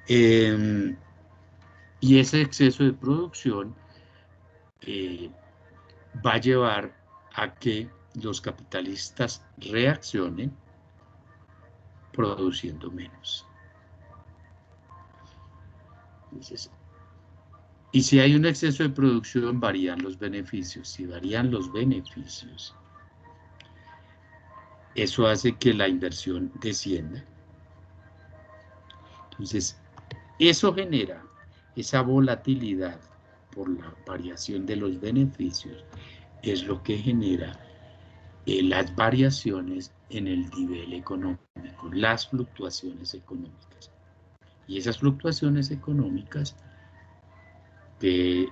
Y ese exceso de producción va a llevar a que los capitalistas reaccionen produciendo menos. Entonces, y si hay un exceso de producción, varían los beneficios. Si varían los beneficios, eso hace que la inversión descienda. Entonces, eso genera esa volatilidad por la variación de los beneficios, es lo que genera las variaciones en el nivel económico, las fluctuaciones económicas. Y esas fluctuaciones económicas que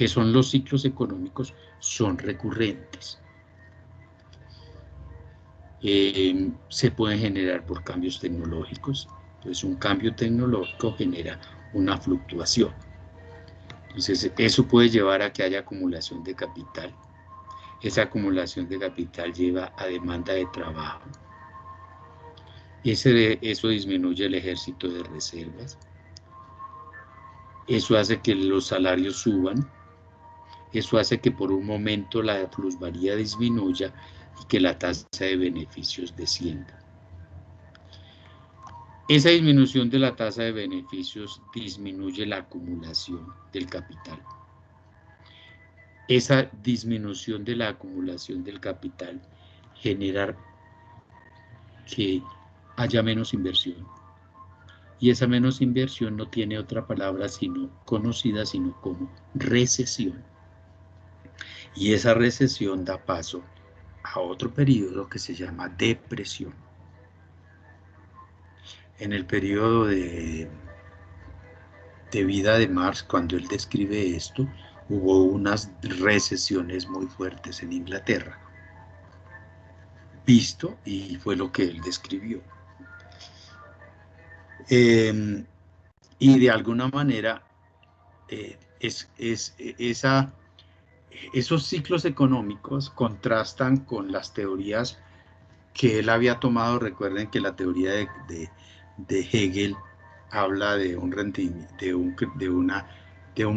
son los ciclos económicos, son recurrentes. Se pueden generar por cambios tecnológicos. Entonces, un cambio tecnológico genera una fluctuación. Entonces, eso puede llevar a que haya acumulación de capital. Esa acumulación de capital lleva a demanda de trabajo. Eso disminuye el ejército de reservas. Eso hace que los salarios suban. Eso hace que por un momento la plusvalía disminuya y que la tasa de beneficios descienda. Esa disminución de la tasa de beneficios disminuye la acumulación del capital. Esa disminución de la acumulación del capital genera que haya menos inversión. Y esa menos inversión no tiene otra palabra conocida sino como recesión. Y esa recesión da paso a otro periodo que se llama depresión. En el periodo de vida de Marx, cuando él describe esto, hubo unas recesiones muy fuertes en Inglaterra. Visto, y fue lo que él describió. Y de alguna manera, esos ciclos económicos contrastan con las teorías que él había tomado. Recuerden que la teoría de Hegel habla de un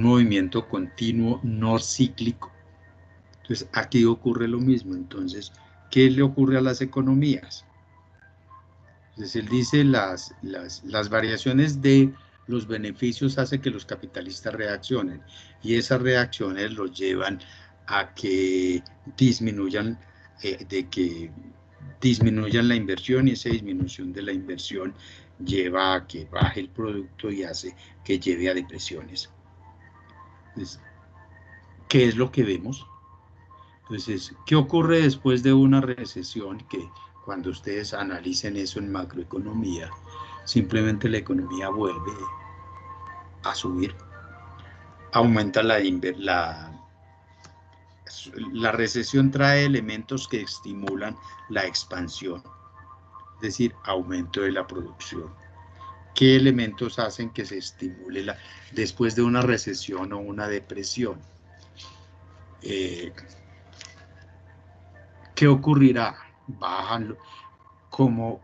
movimiento continuo no cíclico. Entonces, aquí ocurre lo mismo. Entonces, ¿qué le ocurre a las economías? Entonces, él dice las variaciones de los beneficios hace que los capitalistas reaccionen, y esas reacciones los llevan a que disminuyan la inversión, y esa disminución de la inversión lleva a que baje el producto y hace que lleve a depresiones. Entonces, ¿qué es lo que vemos? Entonces, ¿qué ocurre después de una recesión? Que cuando ustedes analicen eso en macroeconomía, simplemente la economía vuelve a subir, aumenta la recesión trae elementos que estimulan la expansión, es decir, aumento de la producción. ¿Qué elementos hacen que se estimule después de una recesión o una depresión? ¿Qué ocurrirá? Bajan, como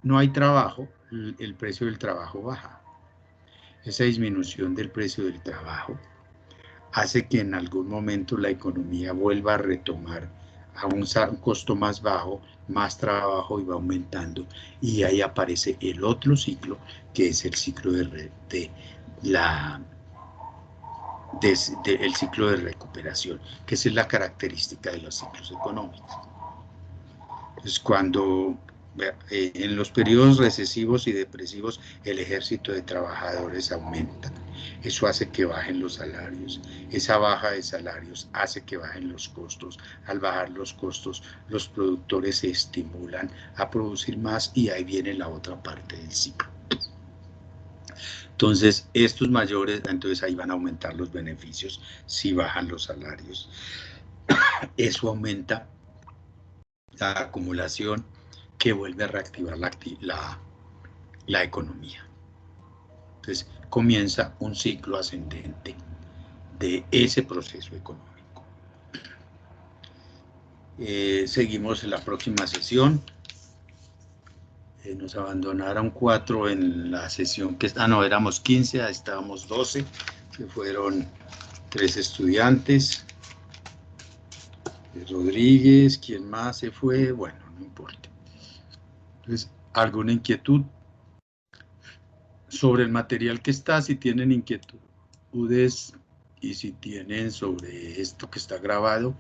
no hay trabajo, el precio del trabajo baja. Esa disminución del precio del trabajo hace que en algún momento la economía vuelva a retomar a un costo más bajo, más trabajo y va aumentando. Y ahí aparece el otro ciclo, que es el ciclo el ciclo de recuperación, que esa es la característica de los ciclos económicos. Entonces, cuando en los periodos recesivos y depresivos el ejército de trabajadores aumenta, eso hace que bajen los salarios. Esa baja de salarios hace que bajen los costos. Al bajar los costos, los productores se estimulan a producir más y ahí viene la otra parte del ciclo. Entonces, estos mayores, entonces ahí van a aumentar los beneficios si bajan los salarios. Eso aumenta la acumulación que vuelve a reactivar la economía. Entonces, comienza un ciclo ascendente de ese proceso económico. Seguimos en la próxima sesión. Nos abandonaron 4 en la sesión que no, éramos 15, ahí estábamos 12, que fueron 3 estudiantes. Rodríguez, ¿quién más se fue? Bueno, no importa. Entonces, ¿alguna inquietud sobre el material que está? Si tienen inquietudes y si tienen sobre esto que está grabado,